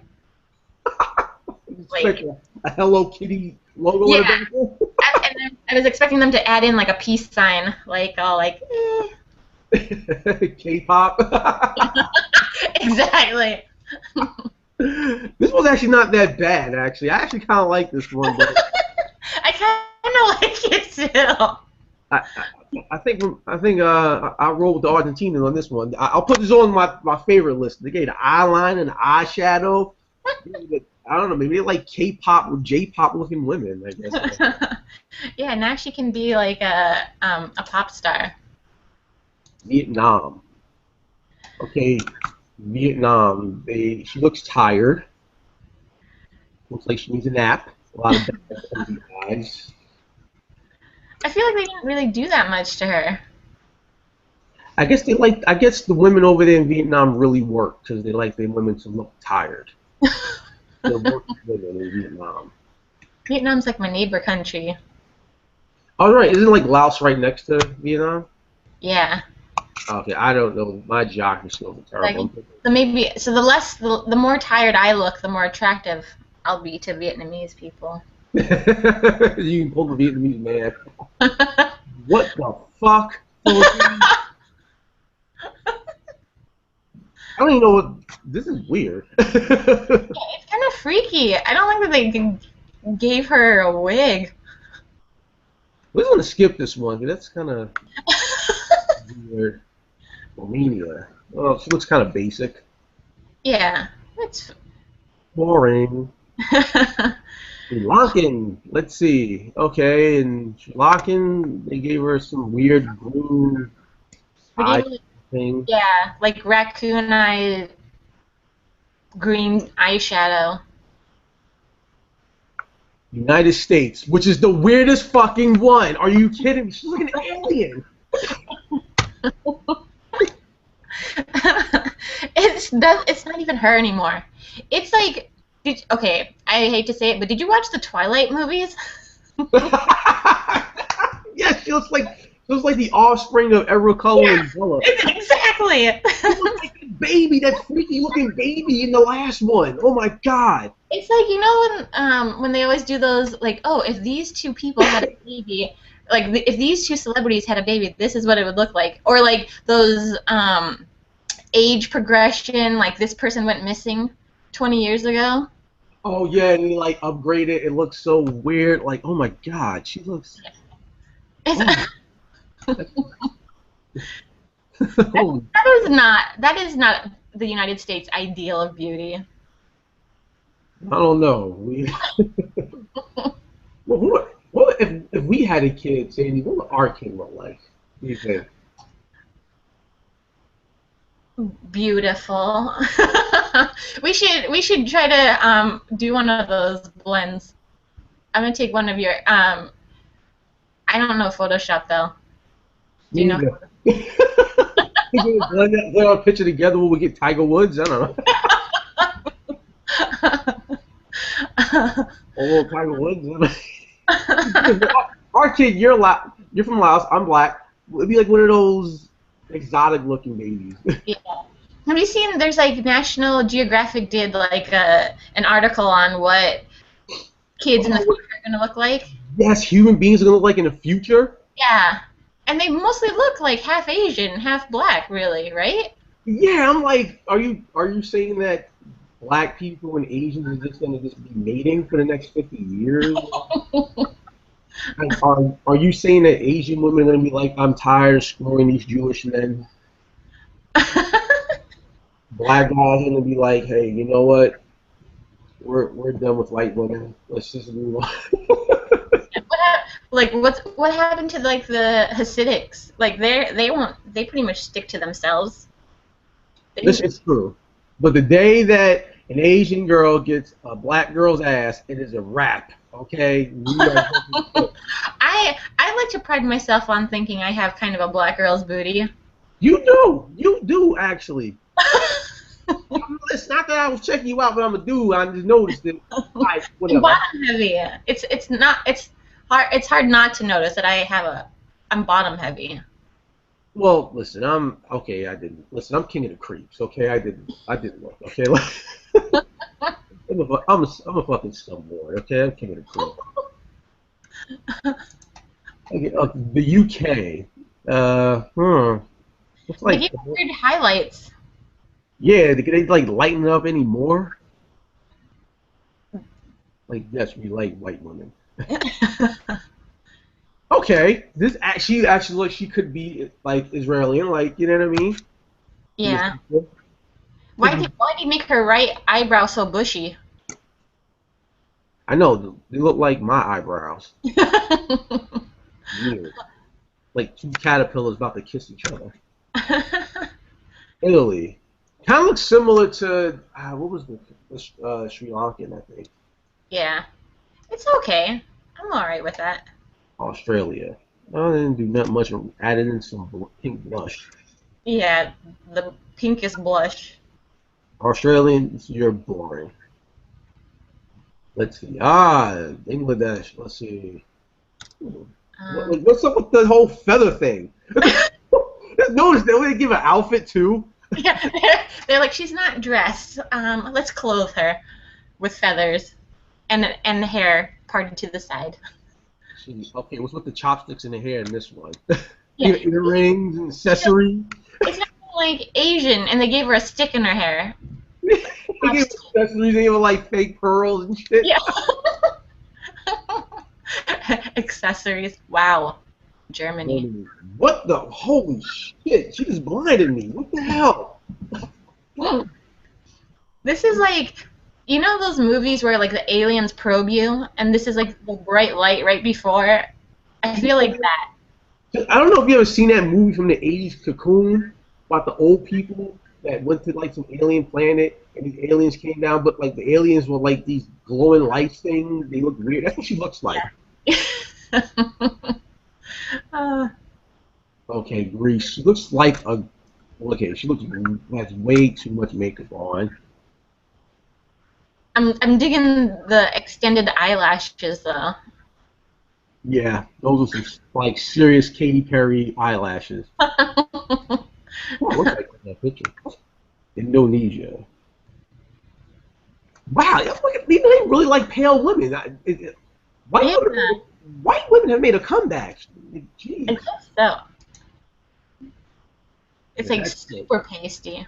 Like a Hello Kitty logo. Yeah. And then I was expecting them to add in like a peace sign, like all like. K-pop. Exactly. This was actually not that bad. Actually, I actually kind of like this one. But I kind of like it too. I think I roll with the Argentinians on this one. I'll put this on my favorite list. They gave the eyeliner and the eyeshadow. I don't know. Maybe they like K-pop or J-pop looking women. I guess. Yeah, now she can be like a pop star. Vietnam. Okay, Vietnam. She looks tired. Looks like she needs a nap. A lot of bags under the eyes. I feel like they didn't really do that much to her. I guess they like. I guess the women over there in Vietnam really work because they like their women to look tired. They're working women in Vietnam. Vietnam's like my neighbor country. All right, isn't like Laos right next to Vietnam? Yeah. Okay, I don't know. My geography skills are Like terrible. the more tired I look, the more attractive I'll be to Vietnamese people. You can pull the Vietnamese man. What the fuck? Philippines? I don't even know what. This is weird. It's kind of freaky. I don't like that they gave her a wig. We're just gonna skip this one. 'Cause that's kind of weird. Romania. Oh, she looks kind of basic. Yeah, it's. Boring. Sri Lankan. Let's see. Okay, and Sri Lankan, they gave her some weird green They eye gave her, thing. yeah, like raccoon eye, green eyeshadow. United States, which is the weirdest fucking one. Are you kidding me? She's like an alien. It's not even her anymore. It's like, okay, I hate to say it, but did you watch the Twilight movies? Yes, she looks like the offspring of Everett Cullen and Bella. Exactly. She looks like a baby, that freaky looking baby in the last one. Oh my god. It's like, you know when they always do those, like, oh, if these two people had a baby, like if these two celebrities had a baby, this is what it would look like. Or like those age progression, like this person went missing 20 years ago. Oh yeah, and they like upgrade it. It looks so weird. Like, oh my god, she looks. It's, Oh, holy. that is not the United States ideal of beauty. I don't know. What if we had a kid, Sandy? What would our kid look like? What do you think? Beautiful. We should try to do one of those blends. I'm gonna take one of your I don't know Photoshop though. Do Me you know? neither. We blend our picture together when we get Tiger Woods. I don't know. Oh, Tiger Woods. Our kid, you're from Laos. I'm black. It'd be like one of those exotic-looking babies. Yeah. Have you seen? There's like National Geographic did like an article on what kids in the future are gonna look like. Yes, human beings are gonna look like in the future. Yeah, and they mostly look like half Asian, half black, really, right? Yeah, I'm like, are you saying that black people and Asians are just gonna just be mating for the next 50 years? Like, are you saying that Asian women are gonna be like, I'm tired of screwing these Jewish men? Black guys are gonna be like, hey, you know what? We're done with white women. Let's just move on. What happened to like the Hasidics? Like they pretty much stick to themselves. This is true. But the day that an Asian girl gets a black girl's ass, it is a wrap. Okay? I like to pride myself on thinking I have kind of a black girl's booty. You do actually. It's not that I was checking you out, but I'm a dude. I just noticed it. Like, whatever. Bottom heavy. It's hard not to notice that I'm bottom heavy. Well, listen, I'm okay. I didn't listen. I'm king of the creeps. Okay, I didn't look. Okay, I'm a fucking scumboy. Okay, I'm king of the creeps. Okay, the UK. Looks They like give weird highlights. yeah. They like lighten it up anymore? Like yes, we like white women. Okay, this actually looks she could be like Israeli, like you know what I mean? Yeah. Why did he make her right eyebrow so bushy? I know they look like my eyebrows. Weird. Like two caterpillars about to kiss each other. Italy. Kind of looks similar to what was the Sri Lankan, I think. Yeah, it's okay. I'm all right with that. Australia. I didn't do not much. Added in some pink blush. Yeah, the pinkest blush. Australians, you're boring. Let's see. Bangladesh. Let's see. Um, What's up with the whole feather thing? Notice that they give an outfit too. yeah, they're like, she's not dressed. Let's clothe her with feathers and hair parted to the side. Okay, what's with the chopsticks in the hair in this one? Yeah, Earrings and accessories. it's not like Asian, and they gave her a stick in her hair. They gave her accessories. They were like fake pearls and shit. Yeah. Accessories. Wow. Germany. What the holy shit? She just blinded me. What the hell? This is like, you know those movies where like the aliens probe you, and this is like the bright light right before? I feel like that. I don't know if you ever seen that movie from the 80s, Cocoon, about the old people that went to like some alien planet and these aliens came down, but like the aliens were like these glowing lights things. They look weird. That's what she looks like. Okay, Greece. She looks like a. Okay, she looks has way too much makeup on. I'm digging the extended eyelashes though. Yeah, those are some like serious Katy Perry eyelashes. Oh, looks like that picture. Indonesia. Wow, look at, they really like pale women. White Yeah. women, white women have made a comeback. Jeez. I guess so. It's Yeah, like that's super pasty.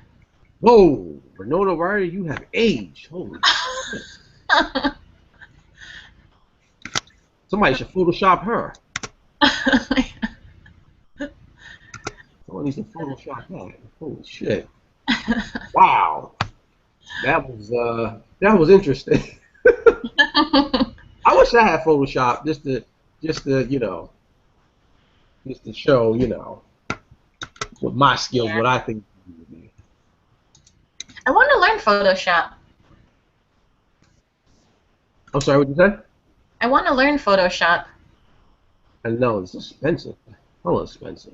Whoa, Renona Ryder, you have aged. Holy shit. Somebody should Photoshop her. Someone needs to Photoshop that. Holy shit. Wow. That was interesting. I wish I had Photoshop just to show, with my skills, Yeah. what I think it would be. I want to learn Photoshop. I'm sorry, what did you say? I want to learn Photoshop. I know, it's expensive. Hella expensive.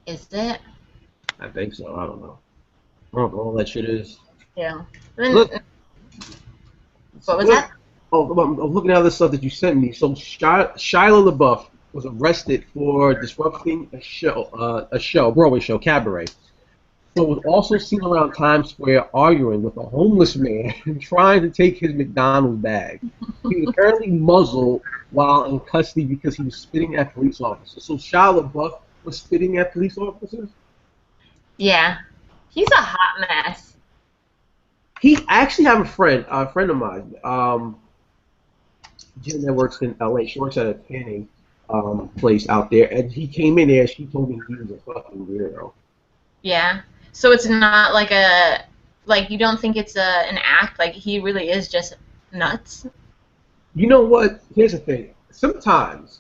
Is it? I think so. I don't know. I don't know what all that shit is. Yeah. Then, Look. what was that? Oh, I'm looking at all this stuff that you sent me. So Shia LaBeouf was arrested for disrupting a Broadway show, Cabaret. So was also seen around Times Square arguing with a homeless man trying to take his McDonald's bag. He was apparently muzzled while in custody because he was spitting at police officers. So Shia LaBeouf was spitting at police officers? Yeah. He's a hot mess. He actually have a friend of mine, Jim that works in LA. She works at a tanning place out there, and he came in there. She told me he was a fucking weirdo. Yeah. So it's not like you don't think it's an act, like he really is just nuts. You know what? Here's the thing. Sometimes,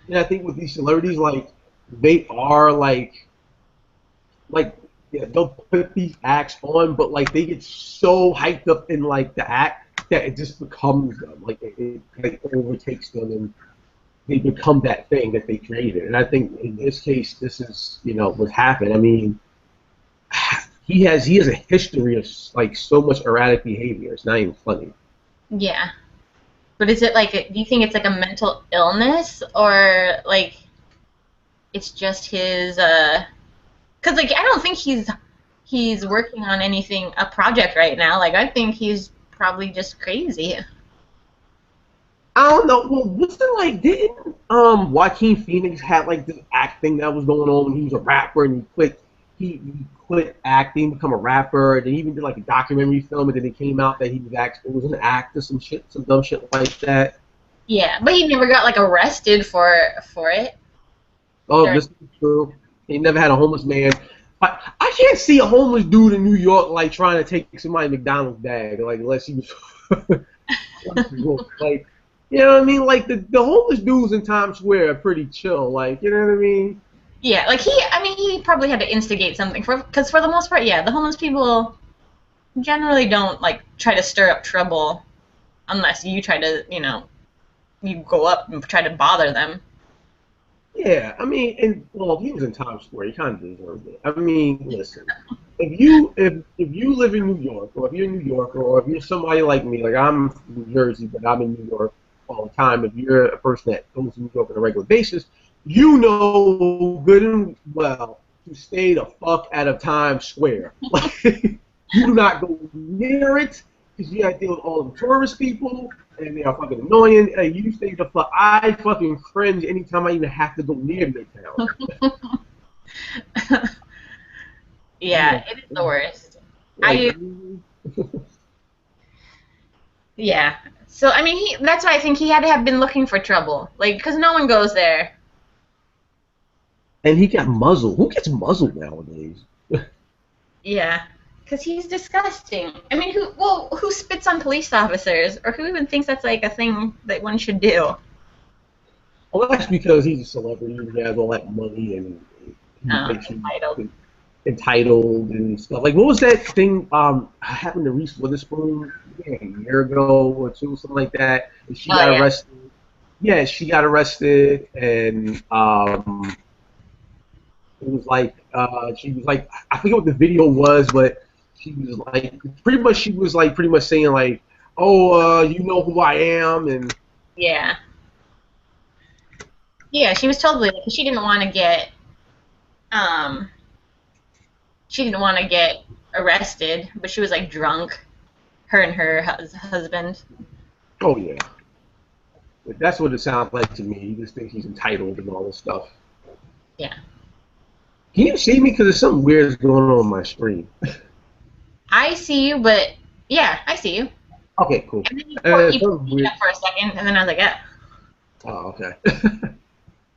and I think with these celebrities, like they are yeah, they'll put these acts on, but like they get so hyped up in like the act that it just becomes them. Like it like overtakes them, and they become that thing that they created. And I think in this case, this is what happened. I mean, he has a history of like so much erratic behavior. It's not even funny. Yeah. But is it like, do you think it's like a mental illness, or like it's just his, because like I don't think he's working on a project right now. Like I think he's probably just crazy. I don't know. Well, wasn't like didn't Joaquin Phoenix had like this acting that was going on when he was a rapper and he quit acting, become a rapper, and then he even did like a documentary film, and then it came out that he was an actor, some dumb shit like that. Yeah, but he never got like arrested for it. Oh, Sure. this is true. He never had a homeless man. I can't see a homeless dude in New York like trying to take somebody's McDonald's bag, like unless he was Like, you know what I mean? Like the homeless dudes in Times Square are pretty chill. Like, you know what I mean? Yeah, like he probably had to instigate something because for the most part, yeah, the homeless people generally don't like try to stir up trouble unless you try to, you go up and try to bother them. Yeah, I mean, and well, if he was in Times Square, he kind of deserved it. I mean, listen, if you live in New York, or if you're in New York, or if you're somebody like me, like I'm from New Jersey, but I'm in New York all the time. If you're a person that goes to New York on a regular basis, you know good and well to stay the fuck out of Times Square. Like, you do not go near it because you got to deal with all the tourist people and they are fucking annoying. You stay the fuck. I fucking cringe anytime I even have to go near Midtown. Yeah, it is the worst. Like, I Yeah. So I mean, that's why I think he had to have been looking for trouble, like because no one goes there. and he got muzzled. Who gets muzzled nowadays? Yeah, because he's disgusting. I mean, who spits on police officers, or who even thinks that's like a thing that one should do? Well, that's because he's a celebrity and he has all that money and he thinks he's Entitled. entitled and stuff. Like, what was that thing happened to Reese Witherspoon a year ago or two, something like that? And she got Yeah. arrested. Yeah, she got arrested, and it was like she was like I forget what the video was, but she was like pretty much saying like, oh, you know who I am, and Yeah. Yeah, she was totally like she didn't want to get um she didn't want to get arrested, but she was like drunk. Her and her husband. oh yeah, that's what it sounds like to me. He just thinks he's entitled and all this stuff. Yeah. Can you see me? Because there's something weird going on my screen. I see you, but yeah, I see you. Okay, cool. And then you put Something me weird. up for a second, and then I was like, yeah. Oh, okay.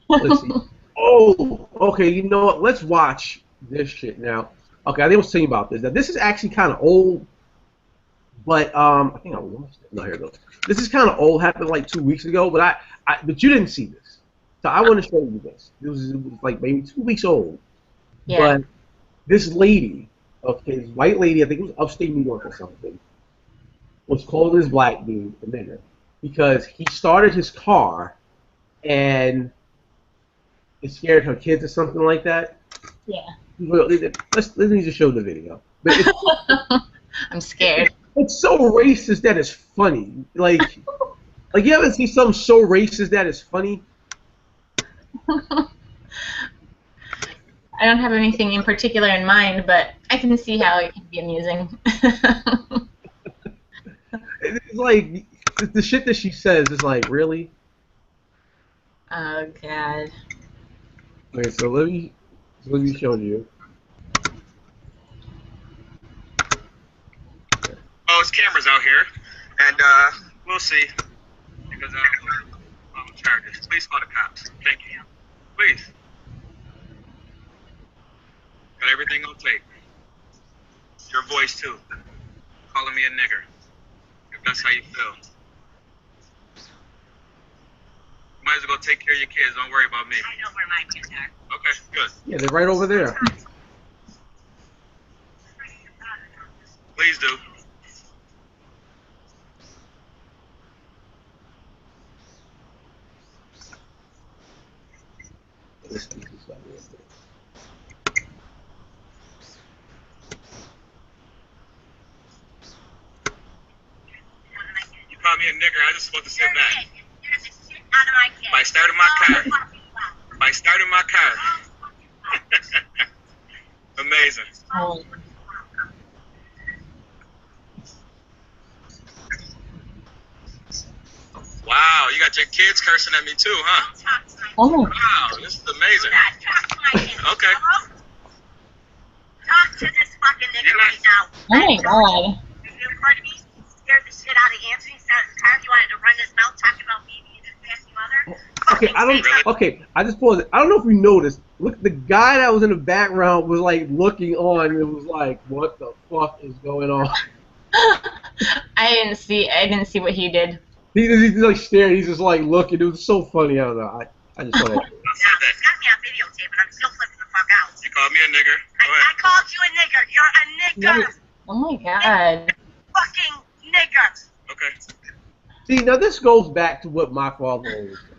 Let's see. Oh, okay. You know what? Let's watch this shit now. Okay, I think I was telling you about this. Now, this is actually kind of old, but I think I watched it. No, here it goes. This is kind of old. Happened like 2 weeks ago, but but you didn't see this, so I want to show you this. It was like maybe 2 weeks old. Yeah. But this lady, okay, this white lady, I think it was upstate New York or something, was calling this black dude a nigger because he started his car and it scared her kids or something like that. Yeah. Let me just show the video. But I'm scared. it's so racist that it's funny. Like you ever see something so racist that it's funny? I don't have anything in particular in mind, but I can see how it can be amusing. It's like the shit that she says is like, really? Oh God. Okay, so let me show you. Oh, it's cameras out here, and we'll see. Because charges. Please call the cops. Thank you. Please. Got everything on tape. Your voice too. Calling me a nigger. If that's how you feel. You might as well go take care of your kids. Don't worry about me. I know where my kids are. Okay, good. Yeah, they're right over there. Please do. You call me a nigger, I just want to sit back. You're the shit out of my kids. By starting my car. By starting my car. Amazing. Oh. Wow, you got your kids cursing at me too, huh? Talk to my kids. Oh. Wow, this is amazing. Do not talk to my kids. Okay. Hello? Talk to this fucking nigga right now. Oh my God. If you recorded me, scared the shit out of answering. Sat in the car. You wanted to run his mouth talking about me being a nasty mother. Okay, I don't. Really? Okay, I just paused it. I don't know if you noticed. Look, the guy that was in the background was like looking on. And it was like, what the fuck is going on? I didn't see what he did. He's like staring. He's just like looking. It was so funny. I don't know. I just thought that. I said that. He's got me on videotape, and I'm still flipping the fuck out. You called me a nigger. Go I ahead. called you a nigger. You're a nigger. Oh my god. Fucking nigger. Okay. See, now this goes back to what my father always said.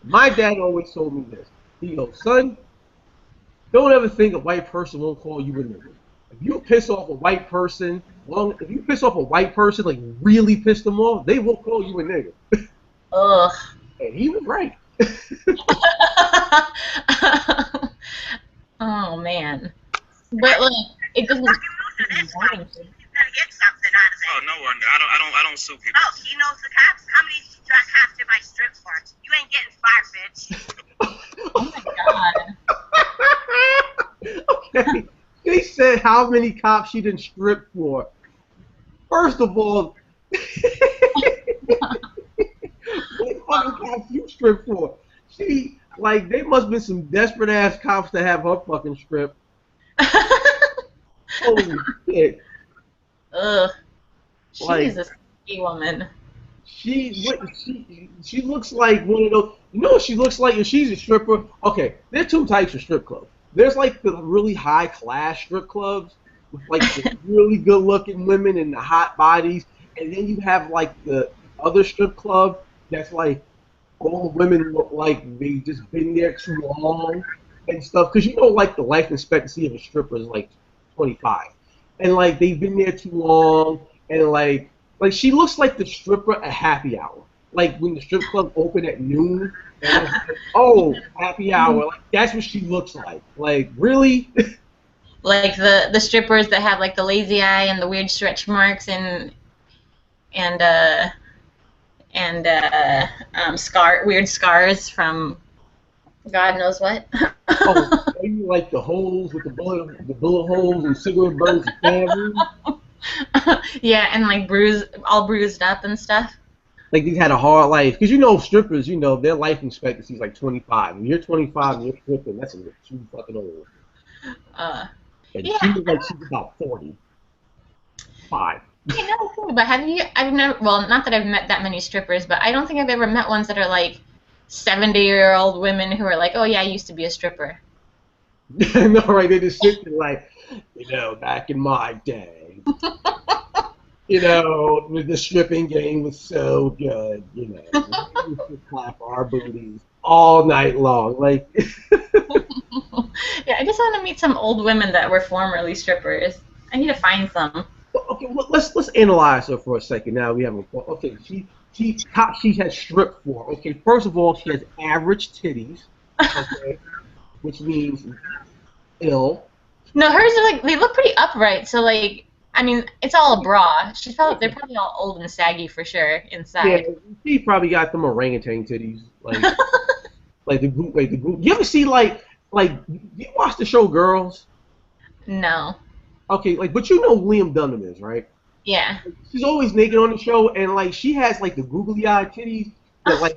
My dad always told me this. He goes, son, don't ever think a white person won't call you a nigger. If you piss off a white person, like really piss them off, they will call you a nigger. Ugh. And he was right. Oh man. But like, it doesn't. Fucking loser. That's why. You better get something out of Oh, it. no wonder. I don't sue people. Oh, he knows the cops. How many cops did I strip for? You ain't getting fired, bitch. Oh my god. Okay. They said how many cops she didn't strip for. First of all, what fucking cops you strip for? She, like, they must have been some desperate ass cops to have her fucking strip. Holy shit. Ugh. She's Like- a stinky woman. She looks like one of those. You know what she looks like if she's a stripper? Okay, there are two types of strip clubs. There's like the really high class strip clubs with like the really good looking women and the hot bodies, and then you have like the other strip club that's like all the women look like they just been there too long and stuff. Because you know, like the life expectancy of a stripper is like 25, and like they've been there too long, and like she looks like the stripper at happy hour. Like when the strip club open at noon, and it's like, oh, happy hour. Like that's what she looks like. Like really? Like the strippers that have like the lazy eye and the weird stretch marks and weird scars from God knows what. Oh, maybe like the holes with the bullet holes and cigarette burns and family. Yeah, and like all bruised up and stuff. Like these had a hard life. Because you know strippers, you know, their life expectancy is like 25. When you're 25 and you're stripping, that's too fucking old. And Yeah. she was like she's about 45. Yeah, no, cool, but I've never, well, not that I've met that many strippers, but I don't think I've ever met ones that are like 70-year-old women who are like, oh yeah, I used to be a stripper. No, right? They just sit there like, you know, back in my day, you know, the stripping game was so good, you know. We used to clap our booties all night long. Like, Yeah, I just want to meet some old women that were formerly strippers. I need to find some. okay, well, let's analyze her for a second. Now we have a okay. She has stripped for. Okay, first of all, she has average titties. Okay, which means ill. No, hers are like, they look pretty upright, so like, I mean, it's all a bra. They're probably all old and saggy for sure Yeah, inside. she probably got them orangutan titties, like the group. You ever see like you watch the show Girls? No. Okay, like but you know who Liam Dunham is, right? Yeah. She's always naked on the show, and like she has like the googly eye titties that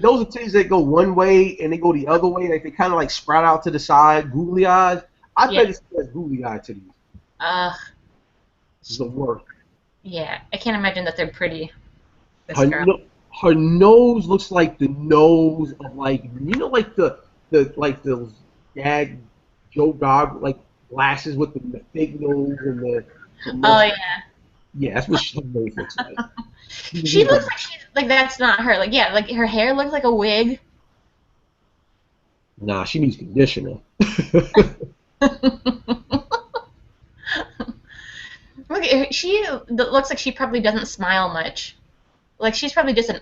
those are titties that go one way and they go the other way, like they kind of like sprout out to the side, googly eyes. I Yeah. bet it's googly eye titties. It's the worst. Yeah. I can't imagine that they're pretty. This Her, girl. her nose looks like the nose of like you know like the dad Joe Dog like glasses with the fake nose and the Oh yeah. yeah, that's what her nose looks like. She looks like she's like that's not her. Like yeah, like her hair looks like a wig. Nah, she needs conditioner. Look, she looks like she probably doesn't smile much. Like she's probably just an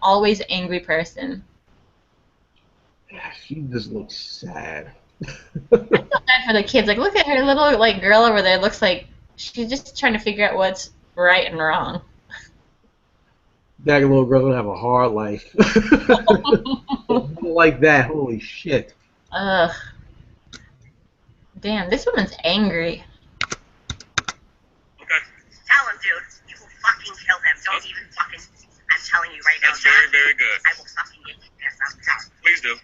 always angry person. She just looks sad. I feel bad for the kids. Like look at her little like girl over there. Looks like she's just trying to figure out what's right and wrong. That little girl gonna have a hard life. Like that, holy shit. Ugh. Damn, this woman's angry. Okay. Tell him, dude. You will fucking kill him. Don't even fucking. I'm telling you right now. That's very, very good. I will fucking get your ass out. Please do.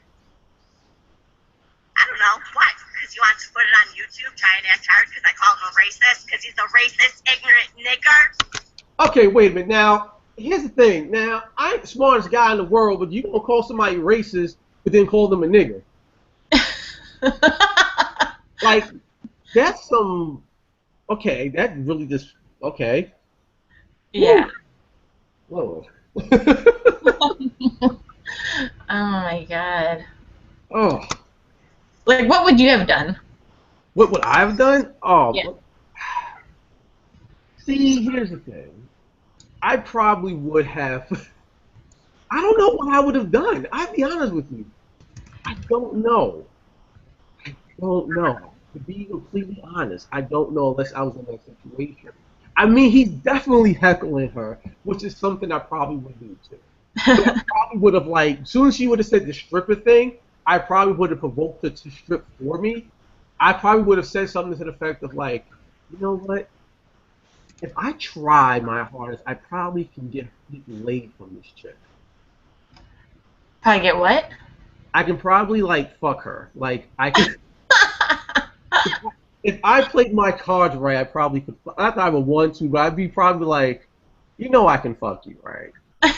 I don't know. What? Because he wants to put it on YouTube, try and act hard because I called him a racist because he's a racist, ignorant nigger. Okay, wait a minute. Now, here's the thing. Now, I ain't the smartest guy in the world, but you gonna call somebody racist, but then call them a nigger? Like, that's some. Okay, that really just. Okay. Yeah. Whoa. Oh my god. Oh. Like, what would you have done? What would I have done? Oh. Yeah. See, here's the thing. I probably would have. I don't know what I would have done. I'll be honest with you. I don't know. I don't know. To be completely honest, I don't know unless I was in that situation. I mean, he's definitely heckling her, which is something I probably would do too. So I probably would have, like, as soon as she would have said the stripper thing, I probably would have provoked her to strip for me. I probably would have said something to the effect of, like, you know what? If I try my hardest, I probably can get laid from this chick. Probably get what? I can probably, like, fuck her. Like, I can. If I played my cards right, I probably could. Not that I would want to, but I'd be probably like, you know, I can fuck you, right? You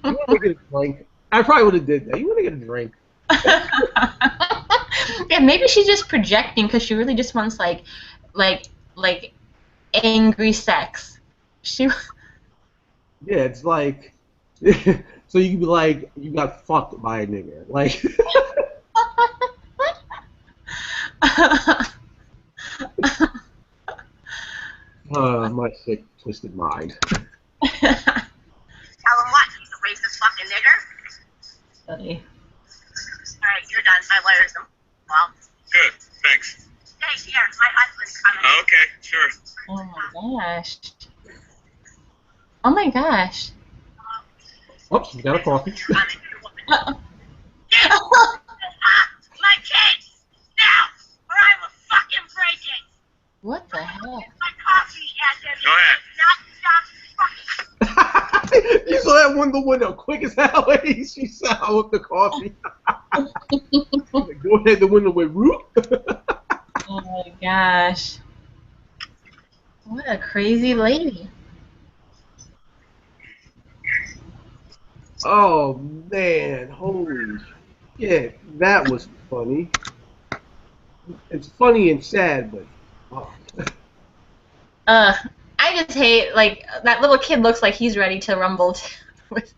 want to get a drink? I probably would have did that. You want to get a drink? Yeah, maybe she's just projecting because she really just wants like angry sex. She. Yeah, it's like, so you can be like, you got fucked by a nigga, like. My sick, twisted mind. Tell him what? He's a racist fucking nigger. Funny. All right, you're done. My lawyer's well. Good, thanks. Hey, here, my husband's coming. Okay, sure. Oh my gosh. Oh my gosh. Oops, you got a coffee. Get my case now, or I will fucking break it. What the hell? My coffee and then Go ahead. Not fucking. You saw that window quick as hell. She saw with the coffee. Go ahead, the window went root. Oh my gosh. What a crazy lady. Oh man, holy shit, that was funny. It's funny and sad, but oh. I just hate, like, that little kid looks like he's ready to rumble with.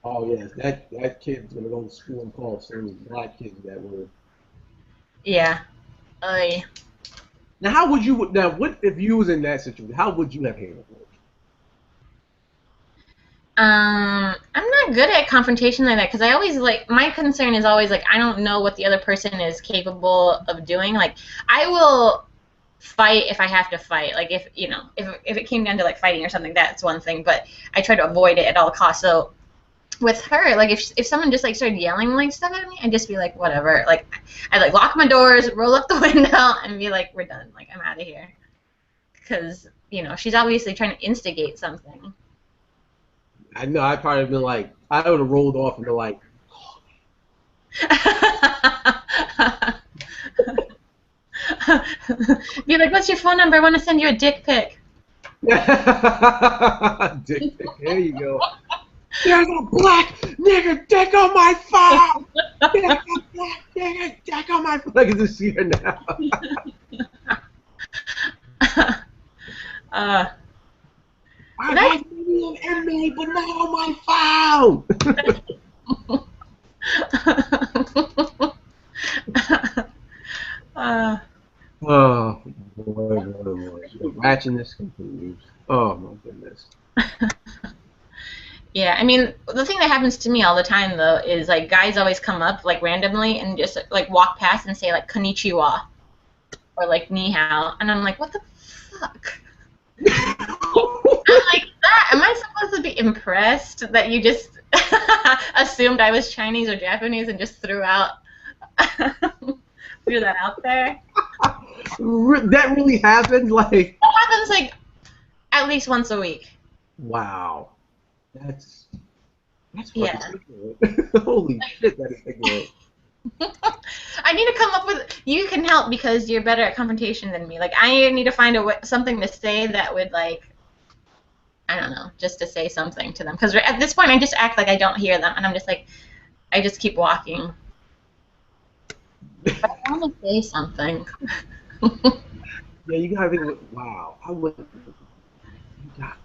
Oh yes, that kid's gonna go to school and call some black kids that word. Yeah. Oy. Now, how would you? Now, what if you was in that situation? How would you have handled it? I'm not good at confrontation like that because I always, like, my concern is always, like, I don't know what the other person is capable of doing. Like, I will fight if I have to fight. Like, if, you know, if it came down to, like, fighting or something, that's one thing, but I try to avoid it at all costs. So with her, like, if someone just, like, started yelling, like, stuff at me, I'd just be like, whatever. Like, I'd, like, lock my doors, roll up the window, and be like, we're done. Like, I'm out of here. Because, you know, she's obviously trying to instigate something. I know I'd probably been like, I would have rolled off and been like, be like, what's your phone number? I want to send you a dick pic. dick pic. There you go. There's a black nigger dick on my phone. There's a black nigger dick on my phone. I can just see her now. I have maybe an inmate, but not on my phone. Oh, boy. The ratchetness continues. Oh, my goodness. Yeah, I mean, the thing that happens to me all the time, though, is, like, guys always come up, like, randomly and just, like, walk past and say, like, konnichiwa or, like, ni hao. And I'm like, what the fuck? I'm like, am I supposed to be impressed that you just assumed I was Chinese or Japanese and just threw that out there? That really happened? Like, That happens, like, at least once a week. wow. That's fucking Yeah. ignorant. Holy shit, that is ignorant. I need to come up with. You can help because you're better at confrontation than me. Like I need to find something to say that would like. I don't know, just to say something to them. Because at this point, I just act like I don't hear them, and I'm just like, I just keep walking. But I want to say something. Yeah, you gotta think. Wow, I would. You got.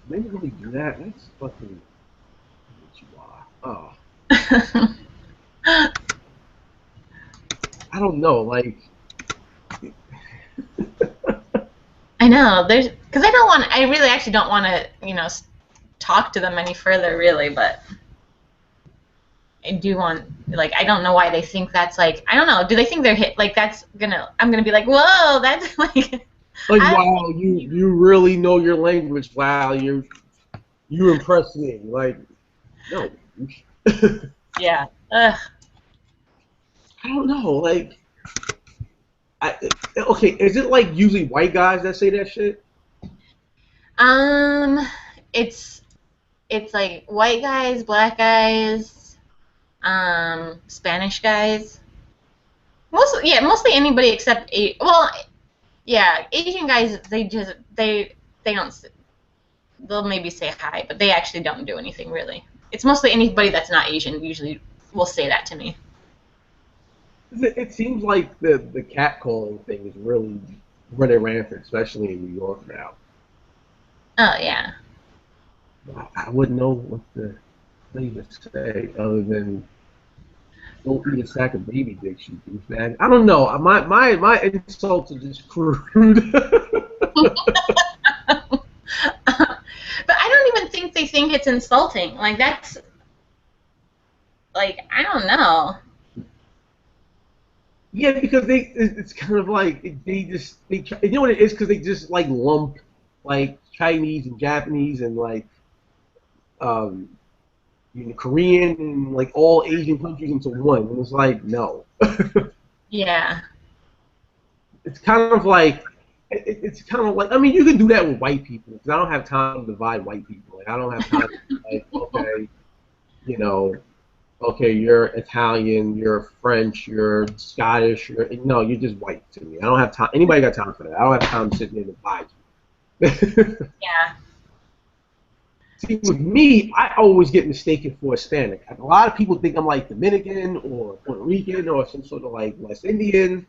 Maybe really do that. That's fucking what you are. Oh, I don't know. Like, I know there's because I don't want. I really actually don't want to, talk to them any further, really. But I do want. Like, I don't know why they think that's like. I don't know. Do they think they're hit? Like that's gonna. I'm gonna be like, whoa, that's like. like I, wow, you really know your language. Wow, you impress me. Like, no. yeah. Ugh. I don't know. Like, okay, is it like usually white guys that say that shit? Um, it's like white guys, black guys, Spanish guys. Mostly anybody except well, yeah, Asian guys. They don't. They'll maybe say hi, but they actually don't do anything really. It's mostly anybody that's not Asian usually will say that to me. It seems like the catcalling thing is really running rampant, especially in New York now. Oh yeah. I wouldn't know what to say other than don't eat a sack of baby dicks, you douchebag. I don't know. My insults are just crude. But I don't even think they think it's insulting. Like that's like I don't know. Yeah, because it's kind of like they try, you know what it is, because they just like lump like Chinese and Japanese and like um Korean and like all Asian countries into one, and it's like no. Yeah. It's kind of like it's kind of like, I mean, you can do that with white people because I don't have time to divide white people. Like I don't have time to be like, okay, you know, okay, you're Italian, you're French, you're Scottish, you're just white to me. I don't have time. Anybody got time for that? I don't have time to sit there and divide you. Yeah. See, with me, I always get mistaken for Hispanic. A lot of people think I'm like Dominican or Puerto Rican or some sort of like West Indian.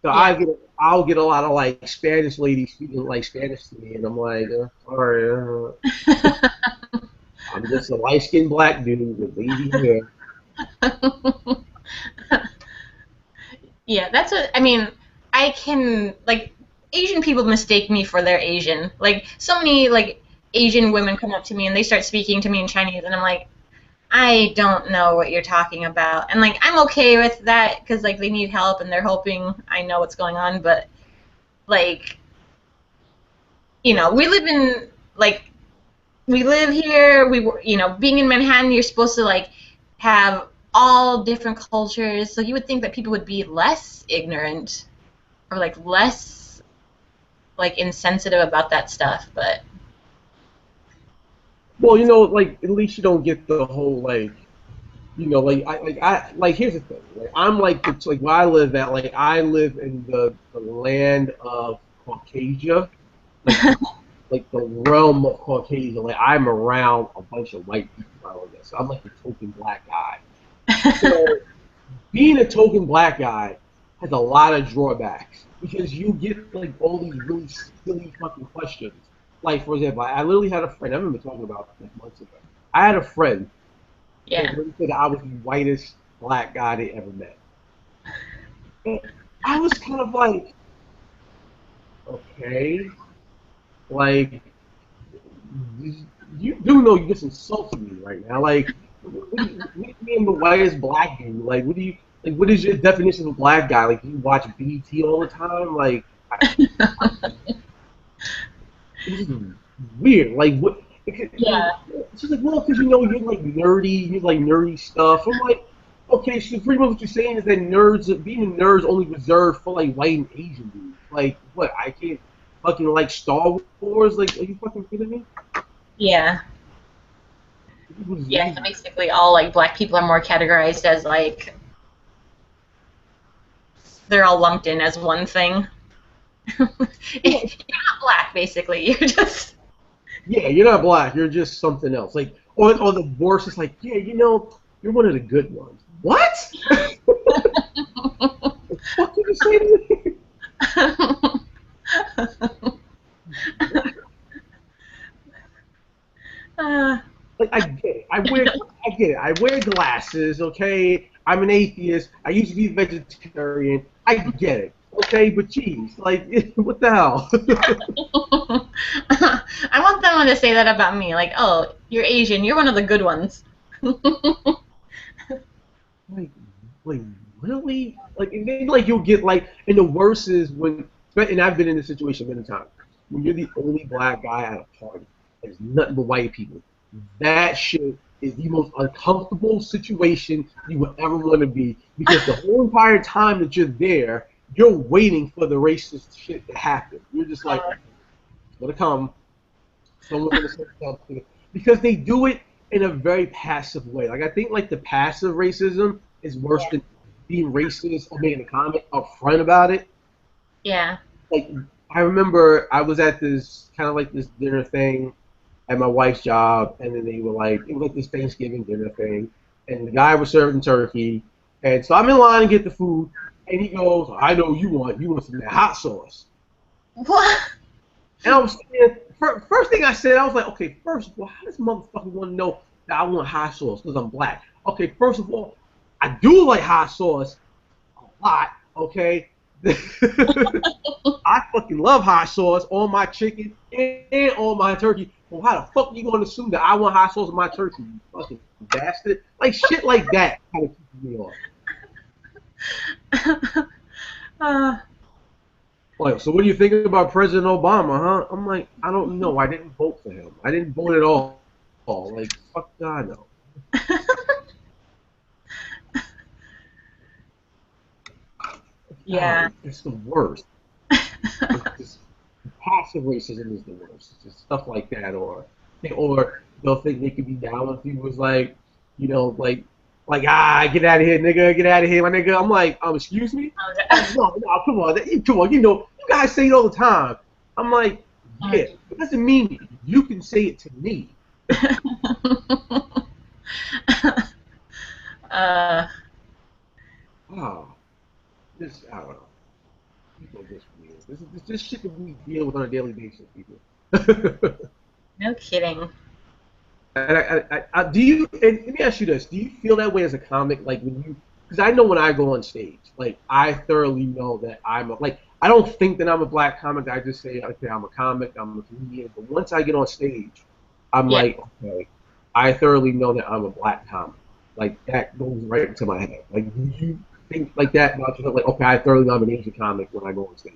So Yeah. I'll get a lot of like Spanish ladies speaking like Spanish to me, and I'm like, sorry, I'm just a light skinned black dude with wavy hair. Yeah, that's what I mean. I can like Asian people mistake me for their Asian. Like so many like Asian women come up to me and they start speaking to me in Chinese, and I'm like, I don't know what you're talking about. And like I'm okay with that because like they need help and they're hoping I know what's going on. But like we live in like we live here. Being in Manhattan, you're supposed to like have all different cultures. So you would think that people would be less ignorant or like less like insensitive about that stuff, but Well, like at least you don't get the whole like, like here's the thing. Like I'm like like where I live at. Like I live in the land of Caucasia, like like the realm of Caucasia. Like I'm around a bunch of white people around there, so I'm like the token black guy. So being a token black guy has a lot of drawbacks because you get like all these really silly fucking questions. Like for example, I literally had a friend. I remember talking about this months ago. I had a friend that yeah. really said I was the whitest black guy they ever met. And I was kind of like, okay, like you do know you just insulted me right now. Like, what do you mean the whitest black dude? Like, what do you like? What is your definition of a black guy? Like, do you watch BT all the time? Like, this is weird. Like, what? Yeah. She's like, well, because you're like nerdy, you like nerdy stuff. I'm like, okay, so pretty much what you're saying is that being a nerd is only reserved for like white and Asian dudes. Like, what? I can't fucking like Star Wars? Like, are you fucking kidding me? Yeah. Yeah, so basically all like black people are more categorized as like they're all lumped in as one thing. You're not black, basically. You're just. Yeah, you're not black. You're just something else. Like, or the worst is like, yeah, you're one of the good ones. What? The fuck did you say to me? Like, I get it. I get it. I wear glasses. Okay, I'm an atheist. I used to be a vegetarian. I get it. Okay, but geez, like, what the hell? I want someone to say that about me. Like, oh, you're Asian. You're one of the good ones. like, like really? Like, and then like you'll get like, and the worst is when, and I've been in this situation many times. When you're the only black guy at a party, there's nothing but white people. That shit is the most uncomfortable situation you would ever want to be, because the whole entire time that you're there, you're waiting for the racist shit to happen. You're just like, it's gonna come. Someone's gonna say something, because they do it in a very passive way. Like, I think like the passive racism is worse than being racist or making a comment up front about it. Yeah. Like, I remember I was at this kind of like this dinner thing at my wife's job, and then they were like, it was like this Thanksgiving dinner thing, and the guy was serving turkey, and so I'm in line to get the food, and he goes, I know you want some of that hot sauce. What? And I was saying, first thing I said, I was like, okay, first of all, how does motherfucker want to know that I want hot sauce because I'm black? Okay, first of all, I do like hot sauce a lot, okay? I fucking love hot sauce on my chicken and on my turkey. Well, how the fuck are you going to assume that I want hot sauce on my turkey, you fucking bastard? Like, shit like that kind of keeps me off. Like, so what do you think about President Obama, huh? I'm like, I don't know. I didn't vote for him. I didn't vote at all. Like, fuck God, no. Yeah. God, it's the worst. Just, passive racism is the worst. Just stuff like that, or they'll think they could be down with you. Was like, get out of here, nigga, get out of here, my nigga. I'm like, excuse me? No, come on, you guys say it all the time. I'm like, yeah, it doesn't mean you can say it to me. This, I don't know. People are just weird. This shit that we deal with on a daily basis, people. No kidding. And do you? And let me ask you this: do you feel that way as a comic? Like, when you, because I know when I go on stage, like, I thoroughly know that I don't think that I'm a black comic. I just say, okay, I'm a comic, I'm a comedian. But once I get on stage, I'm like, okay, I thoroughly know that I'm a black comic. Like, that goes right into my head. Like, do you think like that about yourself? Like, okay, I thoroughly know I'm an Asian comic when I go on stage.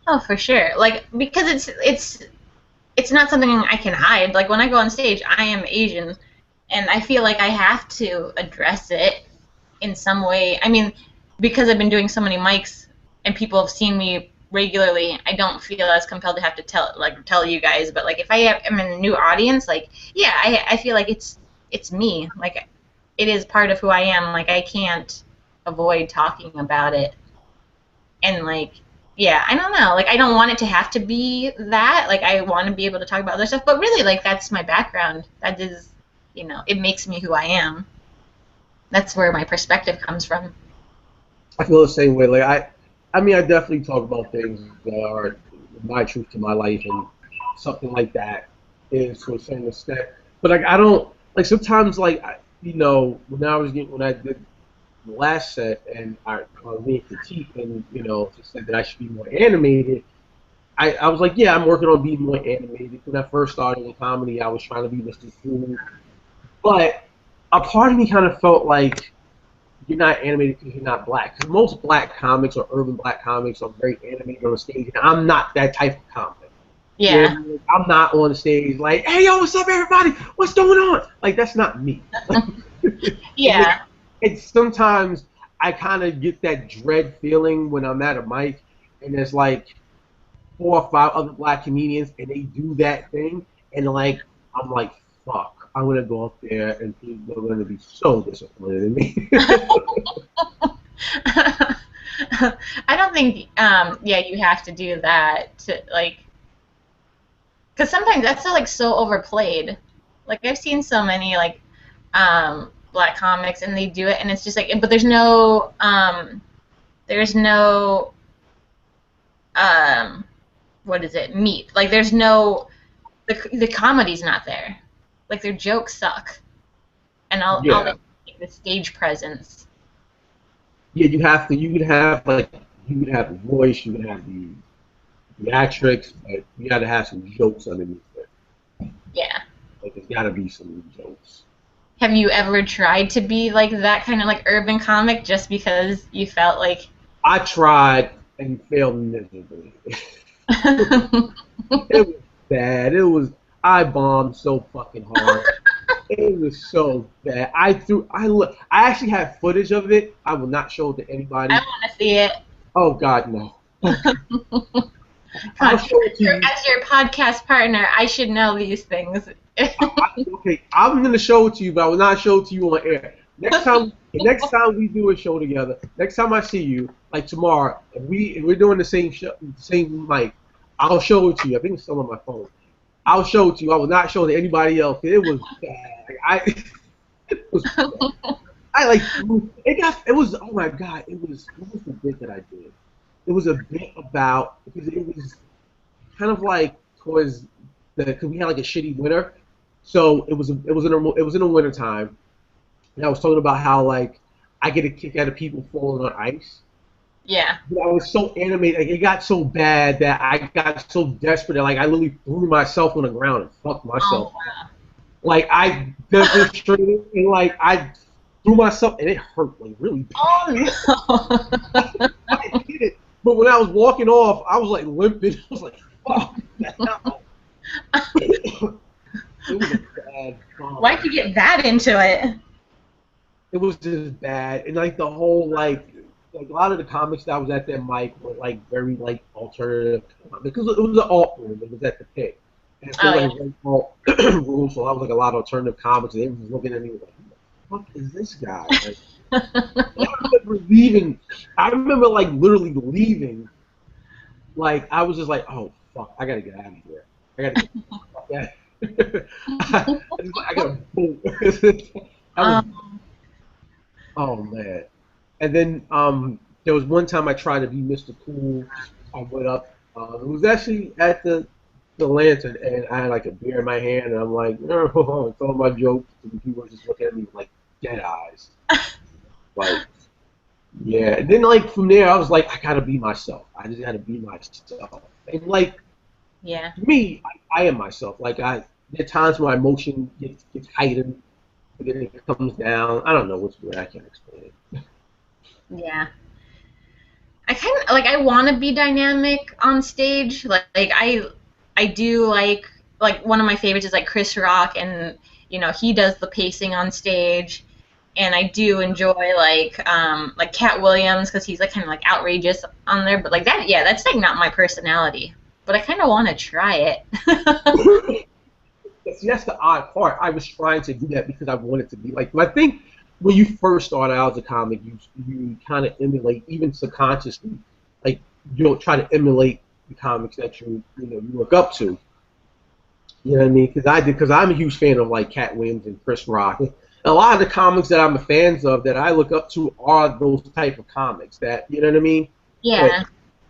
Oh, for sure. Like, because it's not something I can hide. Like, when I go on stage, I am Asian, and I feel like I have to address it in some way. I mean, because I've been doing so many mics and people have seen me regularly, I don't feel as compelled to have to tell you guys. But like, if I am in a new audience, like, yeah, I feel like it's me. Like, it is part of who I am. Like, I can't avoid talking about it. And like, yeah, I don't know. Like, I don't want it to have to be that. Like, I want to be able to talk about other stuff. But really, like, that's my background. That is, it makes me who I am. That's where my perspective comes from. I feel the same way. Like, I mean, I definitely talk about things that are my truth to my life, and something like that is to a certain extent. But like, I don't like sometimes like when I did the last set and I made critique and just said that I should be more animated. I was like, yeah, I'm working on being more animated. When I first started in comedy, I was trying to be Mr. Fool, but a part of me kind of felt like you're not animated because you're not black. Because most black comics or urban black comics are very animated on the stage, and I'm not that type of comic. Yeah. I'm not on the stage like, hey, yo, what's up, everybody? What's going on? Like, that's not me. Yeah. And sometimes I kind of get that dread feeling when I'm at a mic, and there's like 4 or 5 other black comedians, and they do that thing, and like, I'm like, fuck. I'm gonna go up there, and people are gonna be so disappointed in me. I don't think, yeah, you have to do that to like, because sometimes that's so, like so overplayed. Like I've seen so many like black comics and they do it and it's just like, but there's no um, what is it, meat. Like there's no the comedy's not there. Like their jokes suck, and all Yeah. they like the stage presence. Yeah, you have to. You could have like you could have the voice, you could have the theatrics, but you got to have some jokes underneath it. Yeah. Like there's got to be some jokes. Have you ever tried to be like that kind of like urban comic just because you felt like I tried and failed miserably. It was bad. It was I bombed so fucking hard. It was so bad. I actually have footage of it. I will not show it to I anybody. want to see it? Oh God, no. Come I'll on, show it to you. as your podcast partner, I should know these things. Okay, I'm gonna show it to you, but I will not show it to you on air. Next time we do a show together, next time I see you, like tomorrow, if we're doing the same show, same mic, I'll show it to you. I think it's still on my phone. I'll show it to you. I will not show it to anybody else. It was bad. It was bad. I like it was oh my God, it was what was the bit that I did? It was a bit about because it was kind of like towards the because we had like a shitty winter, so it was in the winter time, and I was talking about how like I get a kick out of people falling on ice. Yeah. But I was so animated, like it got so bad that I got so desperate that like I literally threw myself on the ground and fucked myself. Oh wow. Like I demonstrated and like I threw myself and it hurt like really bad. Oh no. I did it, but when I was walking off, I was like limping. I was like, fuck. No. It was a bad song. Why'd you get that into it? It was just bad, and like the whole like a lot of the comics that was at that mic were like very like alternative because it was an alt room. It was at the pit, and so Oh like yeah. a very alt room. So I was like a lot of alternative comics, and they were just looking at me like, "Who the fuck is this guy?" Like, I remember leaving. I remember like literally leaving. Like I was just like, "Oh fuck, I gotta get out of here. I gotta get the fuck out." I gotta boom. That was um, oh man. And then there was one time I tried to be Mr. Cool. I went up. It was actually at the Lantern, and I had like a beer in my hand, and I'm like, no, telling my jokes, and people were just looking at me with like dead eyes. Like, yeah. And then like from there, I was like, I gotta be myself. I just gotta be myself. And like yeah. me, I am myself. Like there are times when my emotion gets heightened, but then it comes down. I don't know what's weird. I can't explain it. Yeah. I kind of like I want to be dynamic on stage. Like I do like one of my favorites is like Chris Rock and you know he does the pacing on stage and I do enjoy like Cat Williams because he's like kind of like outrageous on there but like that yeah that's like not my personality but I kind of want to try it. See, that's the odd part. I was trying to do that because I wanted to be like. I think when you first start out as a comic, you kind of emulate, even subconsciously, like you'll try to emulate the comics that you look up to. You know what I mean? Because I'm a huge fan of like Cat Williams and Chris Rock. A lot of the comics that I'm a fans of that I look up to are those type of comics that you know what I mean. Yeah. But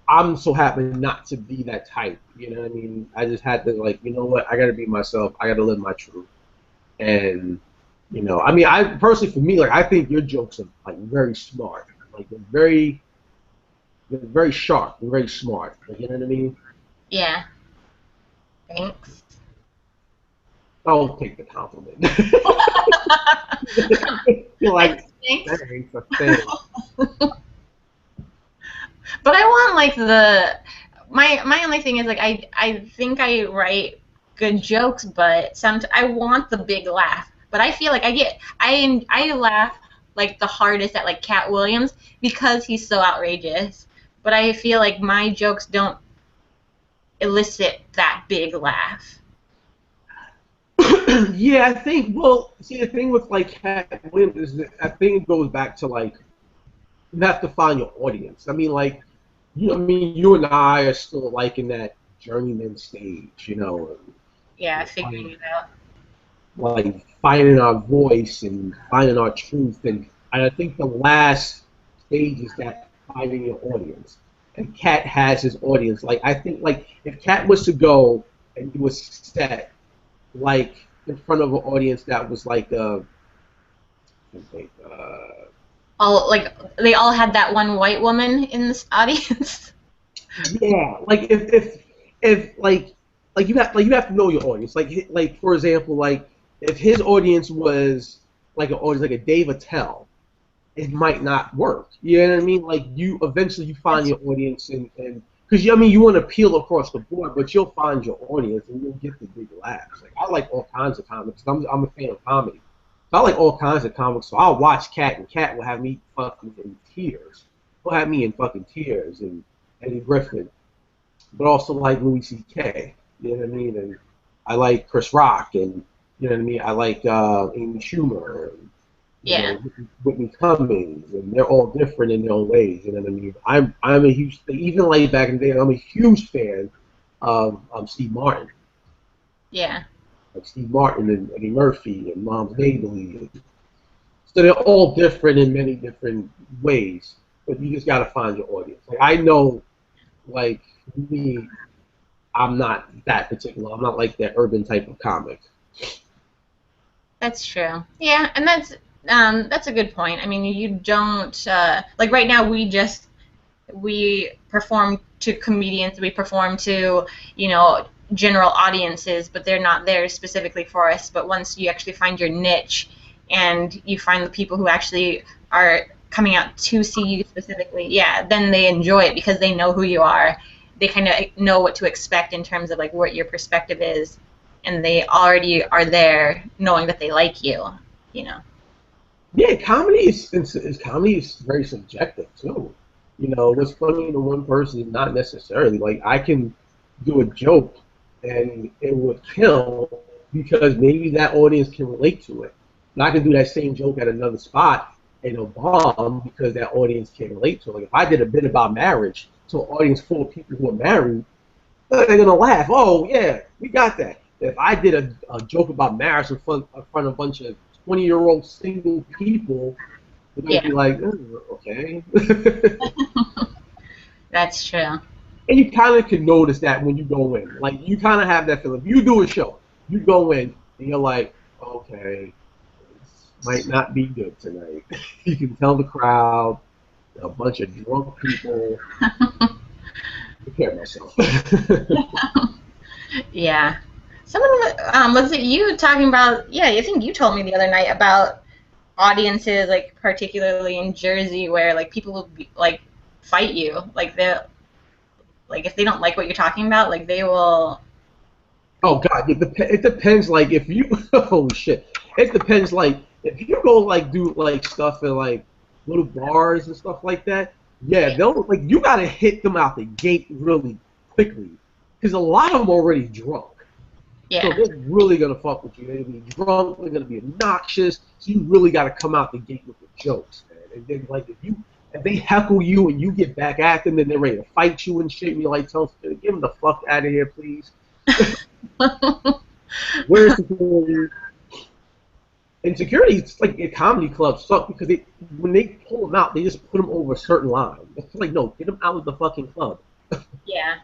I'm so happy not to be that type. You know what I mean? I just had to like, you know what? I got to be myself. I got to live my truth. And I mean, I personally, for me, like, I think your jokes are like very smart. Like they're very sharp, and very smart. Like, you know what I mean? Yeah. Thanks. I'll take the compliment. You're like, Thanks. thanks, thanks. But I want like my only thing is like I think I write good jokes, but I want the big laugh. But I feel like I laugh like the hardest at like Cat Williams because he's so outrageous. But I feel like my jokes don't elicit that big laugh. Yeah, I think. Well, see, the thing with like Cat Williams is that I think it goes back to like you have to find your audience. I mean, like, I mean, you and I are still like in that journeyman stage, you know. Yeah, figuring it out. Like finding our voice and finding our truth, and I think the last stage is that finding your audience. And Cat has his audience. Like I think, like if Cat was to go and he was set like in front of an audience that was like All like they all had that one white woman in this audience. yeah, like if you have to know your audience. Like for example, like if his audience was like an audience like a Dave Attell, it might not work. You know what I mean? Like you eventually you find your audience and because I mean you want to appeal across the board, but you'll find your audience and you'll get the big laughs. Like I like all kinds of comics. I'm a fan of comedy. So I like all kinds of comics. So I'll watch Cat and Cat will have me fucking in tears. He'll have me in fucking tears and Eddie Griffin, but also like Louis C.K. You know what I mean? And I like Chris Rock and you know what I mean. I like Amy Schumer. And, Yeah. Whitney Cummings, and they're all different in their own ways. You know what I mean? I'm a huge, even like back in the day, I'm a huge fan of Steve Martin. Yeah. Like Steve Martin and Eddie Murphy and Moms Mabley. So they're all different in many different ways, but you just got to find your audience. Like I know, like me, I'm not that particular. I'm not like that urban type of comic. That's true. Yeah, and that's a good point. I mean, you don't like right now we perform to comedians, we perform to, you know, general audiences, but they're not there specifically for us. But once you actually find your niche and you find the people who actually are coming out to see you specifically, yeah, then they enjoy it because they know who you are. They kind of know what to expect in terms of like what your perspective is, and they already are there knowing that they like you, you know. Yeah, comedy is very subjective too. You know, what's funny to one person is not necessarily like I can do a joke and it would kill because maybe that audience can relate to it. And I can do that same joke at another spot and it'll bomb because that audience can't relate to it. Like if I did a bit about marriage to an audience full of people who are married, they're gonna laugh. Oh yeah, we got that. If I did a joke about marriage in front of a bunch of 20-year-old single people, they're gonna Yeah. be like, oh, okay. That's true. And you kind of can notice that when you go in. Like, you kind of have that feeling. If you do a show, you go in, and you're like, okay, this might not be good tonight. You can tell the crowd, a bunch of drunk people. Prepare myself. Yeah. Someone was it you talking about? Yeah, I think you told me the other night about audiences, like particularly in Jersey, where like people will be, like fight you, like they like if they don't like what you're talking about, like they will. Oh God, it depends. Like if you, holy shit, it depends. Like if you go like do like stuff in like little bars and stuff like that, yeah, they'll like you gotta hit them out the gate really quickly because a lot of them are already drunk. Yeah. So they're really gonna fuck with you. They're gonna be drunk. They're gonna be obnoxious. So you really gotta come out the gate with the jokes, man. And then like if they heckle you and you get back at them, then they're ready to fight you and shit. And you're like, tell them, get them the fuck out of here, please. Where's security? And security, it's like a comedy club suck because when they pull them out, they just put them over a certain line. It's like, no, get them out of the fucking club. Yeah.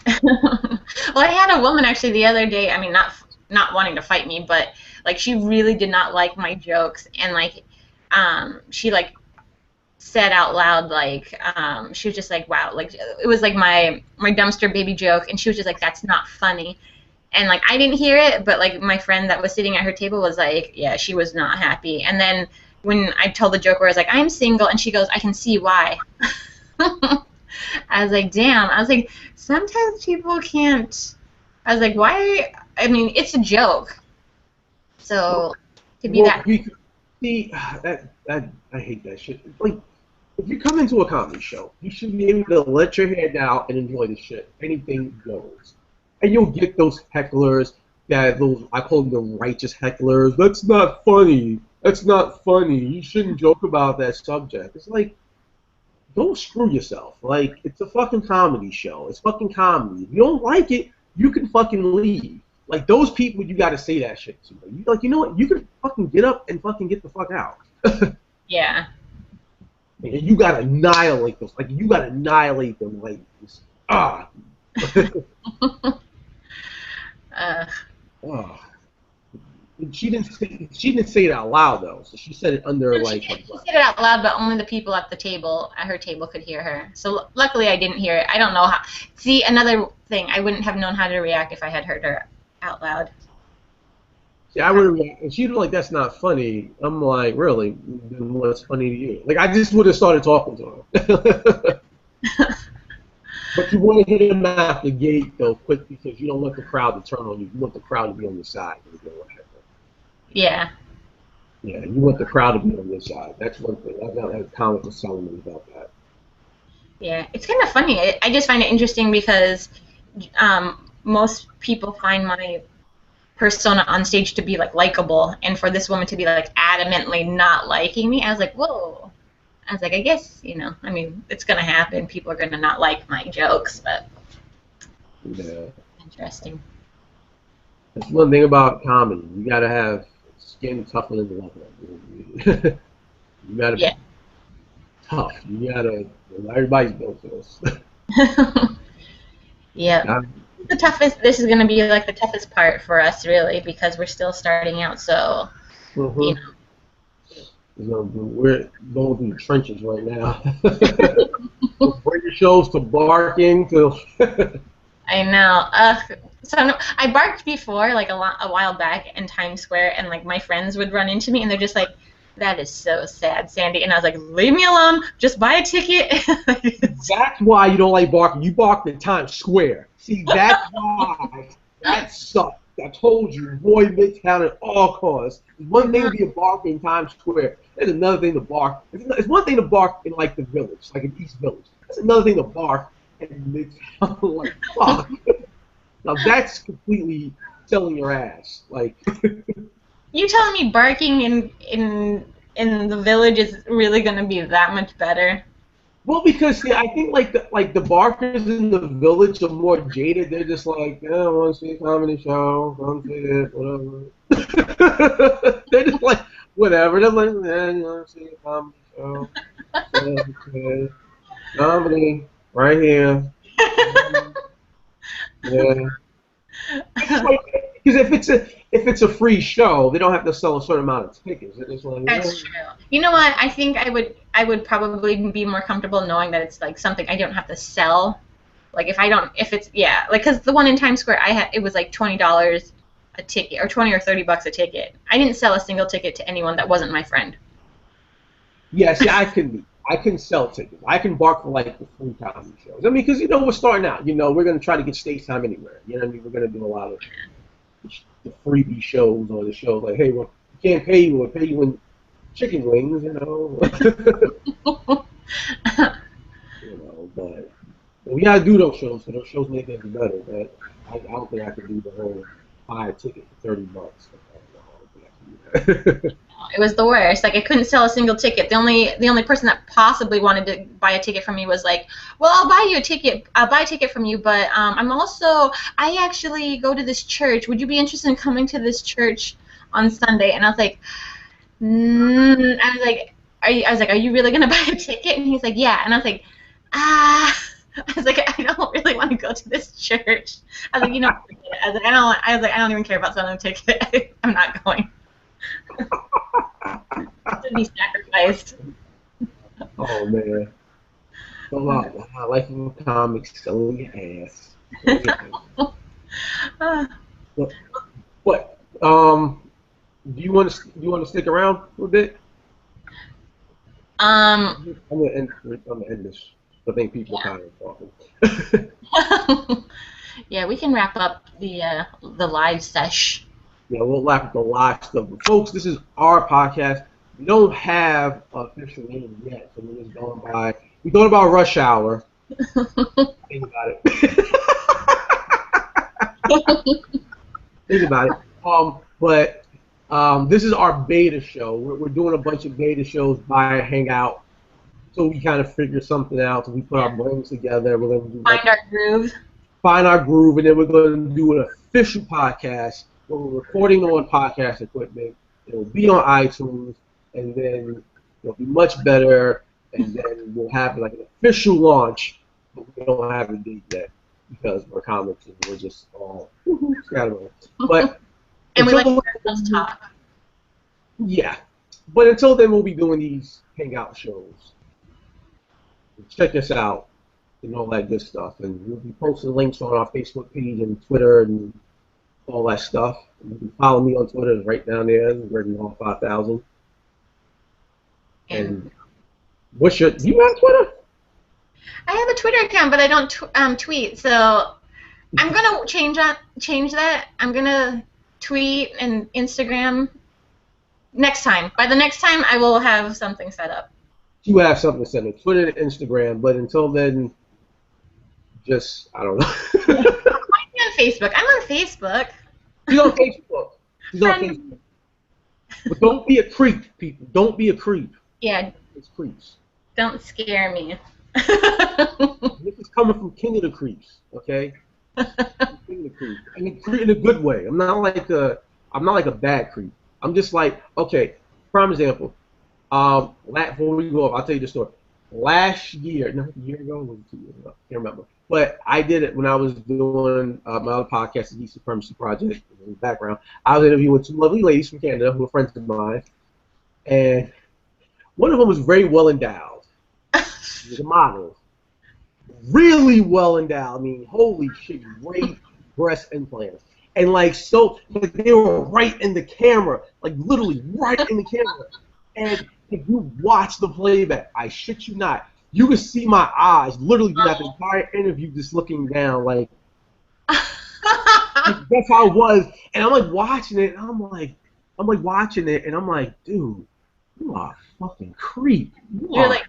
Well, I had a woman actually the other day. I mean, not wanting to fight me, but like she really did not like my jokes, and like, she like said out loud like, she was just like, wow, like it was like my dumpster baby joke, and she was just like, that's not funny, and like I didn't hear it, but like my friend that was sitting at her table was like, yeah, she was not happy, and then when I told the joke where I was like, I'm single, and she goes, I can see why. I was like, damn. I was like, sometimes people can't. I was like, why? I mean, it's a joke. So to be that. See, that I hate that shit. Like, if you come into a comedy show, you should be able to let your hair down and enjoy the shit. Anything goes, and you'll get those hecklers that I call them the righteous hecklers. That's not funny. That's not funny. You shouldn't joke about that subject. It's like, don't screw yourself. Like, it's a fucking comedy show. It's fucking comedy. If you don't like it, you can fucking leave. Like, those people you gotta say that shit to. Like, you know what? You can fucking get up and fucking get the fuck out. Yeah. And you gotta annihilate them. Like, you gotta annihilate them. Like, ah. Oh. She didn't say it out loud though, so she said it under like. She said it out loud, but only the people at her table could hear her. So luckily, I didn't hear it. I don't know how. See, another thing, I wouldn't have known how to react if I had heard her out loud. Yeah, I would have. And she'd be like, "That's not funny." I'm like, "Really? Then what's funny to you?" Like, I just would have started talking to her. But you want to hit him out the gate though, quick, because you don't want the crowd to turn on you. You want the crowd to be on your side. Yeah. Yeah, you want the crowd to be on your side. That's one thing. I've got a comic was telling me about that. Yeah, it's kind of funny. I just find it interesting because most people find my persona on stage to be like likable, and for this woman to be like adamantly not liking me, I was like, whoa. I was like, I guess, I mean, it's gonna happen. People are gonna not like my jokes, but yeah, interesting. That's one thing about comedy. You gotta have skin tougher than leather. You gotta be tough. You gotta. Everybody's built for this. Yeah. The toughest. This is gonna be like the toughest part for us, really, because we're still starting out. So, we're going through the trenches right now. Bring your shows to barking to. I know. So I barked before, like a while back in Times Square, and like my friends would run into me, and they're just like, "That is so sad, Sandy." And I was like, "Leave me alone. Just buy a ticket." That's why you don't like barking. You barked in Times Square. See, that's why. That sucked. I told you, avoid Midtown at all costs. It's one thing to be a barker in Times Square. There's another thing to bark. It's one thing to bark in like the village, like in East Village. That's another thing to bark in Midtown. Like, fuck. Now that's completely selling your ass. Like. You telling me barking in the village is really gonna be that much better? Well, because see, I think like the barkers in the village are more jaded. They're just like, I want to see a comedy show, come see it, whatever. They're just like, whatever. They're like, you want to see a comedy show? Okay. Comedy, right here. Yeah. Because if it's a free show, they don't have to sell a certain amount of tickets. They're just like, That's true. You know what? I think I would probably be more comfortable knowing that it's like something I don't have to sell. Like if it's because the one in Times Square it was like $20 a ticket or $20 or $30 a ticket. I didn't sell a single ticket to anyone that wasn't my friend. Yeah, see, I can sell tickets. I can bark for like the free comedy shows. I mean, because we're starting out. We're gonna try to get stage time anywhere. You know what I mean? We're gonna do a lot of the freebie shows or the shows like, hey, well, we can't pay you. We'll pay you in chicken wings. But we gotta do those shows. So those shows make it better. But I don't think I could do the whole buy a ticket for $30. It was the worst. Like I couldn't sell a single ticket. The only person that possibly wanted to buy a ticket from me was like, "Well, I'll buy you a ticket. I'll buy a ticket from you, but I actually go to this church. Would you be interested in coming to this church on Sunday?" And I was like, "Are you really gonna buy a ticket?" And he's like, "Yeah." And I was like, "Ah." I was like, "I don't really want to go to this church." I was like, I was like, I don't even care about selling a ticket. I'm not going. To be sacrificed. Oh man. I like comics selling your ass. What? Do you want to stick around a bit? I'm gonna end this. I think people kind of talking. Yeah, we can wrap up the live sesh. Yeah, we'll wrap up the live stuff. But folks, this is our podcast. We don't have an official name yet, so we're just going by. We thought about Rush Hour. Think about it. Think about it. But This is our beta show. We're doing a bunch of beta shows by Hangout. So we kind of figure something out. So we put our brains together. We're going to do find our groove, and then we're going to do an official podcast where we're recording on podcast equipment. It'll be on iTunes, and then it'll be much better. And then we'll have like an official launch, but we don't have a date yet because we're comics and we're just all scatterbrained. But and we like to talk. Yeah, but until then, we'll be doing these Hangout shows. Check us out and all that good stuff. And we'll be posting links on our Facebook page and Twitter and all that stuff. And you can follow me on Twitter, it's right down there, Reggie 5000. And what's your? Do you have Twitter? I have a Twitter account, but I don't tweet. So I'm gonna change that. I'm gonna tweet and Instagram next time. By the next time, I will have something set up. You have something set up, Twitter and Instagram, but until then, just I don't know. I'm on Facebook. I'm on Facebook. She's on Facebook. She's on Facebook. But don't be a creep, people. Don't be a creep. Yeah. It's creeps. Don't scare me. This is coming from King of the Creeps, okay? King of the Creeps. I mean, in a good way. I'm not like a bad creep. I'm just like, okay, prime example. Before we go off, I'll tell you the story. Last year, not a year ago, or 2 years ago, I can't remember. But I did it when I was doing my other podcast, the Supremacy Project, in the background. I was interviewing two lovely ladies from Canada who are friends of mine. And one of them was very well endowed. She was a model. Really well endowed. I mean, holy shit, great breast implants. And like, so, like, they were right in the camera. Like, literally right in the camera. And if you watch the playback, I shit you not, you can see my eyes literally throughout the entire interview just looking down, like that's how it was. And I'm like watching it, and I'm like watching it, and I'm like, dude, you are a fucking creep. You're like,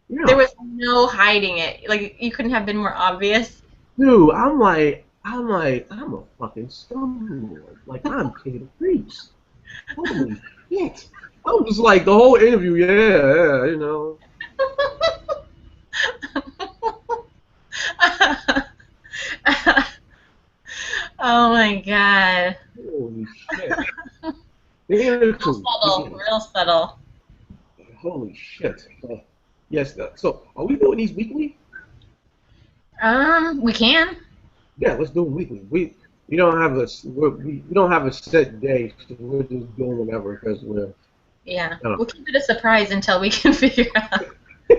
yeah. There was no hiding it. Like, you couldn't have been more obvious. Dude, I'm a fucking scumbag. Like, I'm king of the creeps. Holy shit. I was just like, the whole interview, yeah, you know. Oh my god. Holy shit. Real subtle. Holy shit. Yes, so are we doing these weekly? We can. Yeah, let's do it weekly. We don't have a set day, so we're just doing whatever because we're. Yeah, we'll keep it a surprise until we can figure out.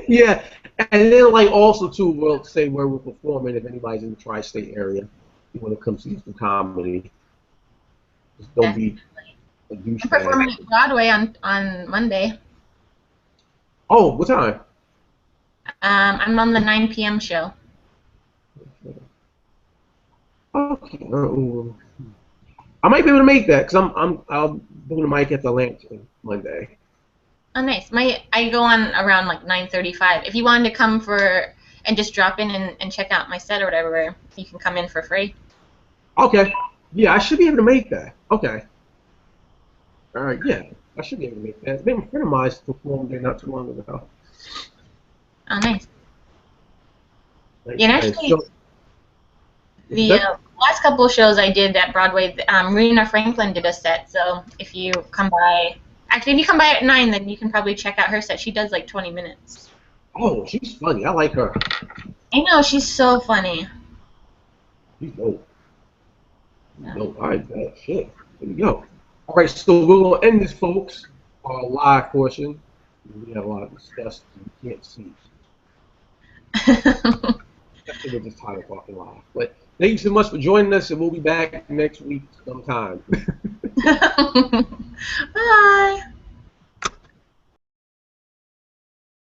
Yeah, and then like also too, we'll say where we're performing if anybody's in the tri-state area. You want to come see some comedy. Just don't be a douchebag. I'm performing at Broadway on Monday. Oh, what time? I'm on the 9 p.m. show. Okay. I might be able to make that because I'll do the mic at the Lantern Monday. Oh, nice. I go on around like 9:35. If you wanted to come and just drop in and check out my set or whatever, you can come in for free. Okay. Yeah, I should be able to make that. Okay. All right. Yeah, I should be able to make that. Maybe a friend of mine performed there not too long ago. Oh, nice. Yeah, actually, the last couple of shows I did at Broadway, Rena Franklin did a set. So if you come by, actually, if you come by at 9, then you can probably check out her set. She does like 20 minutes. Oh, she's funny. I like her. I know, she's so funny. She's dope. Dope. All right, bad shit. There we go. All right, so we're gonna end this, folks. Our live portion. We have a lot of stuff you can't see. We're just tired of talking live. But thank you so much for joining us, and we'll be back next week sometime. Bye.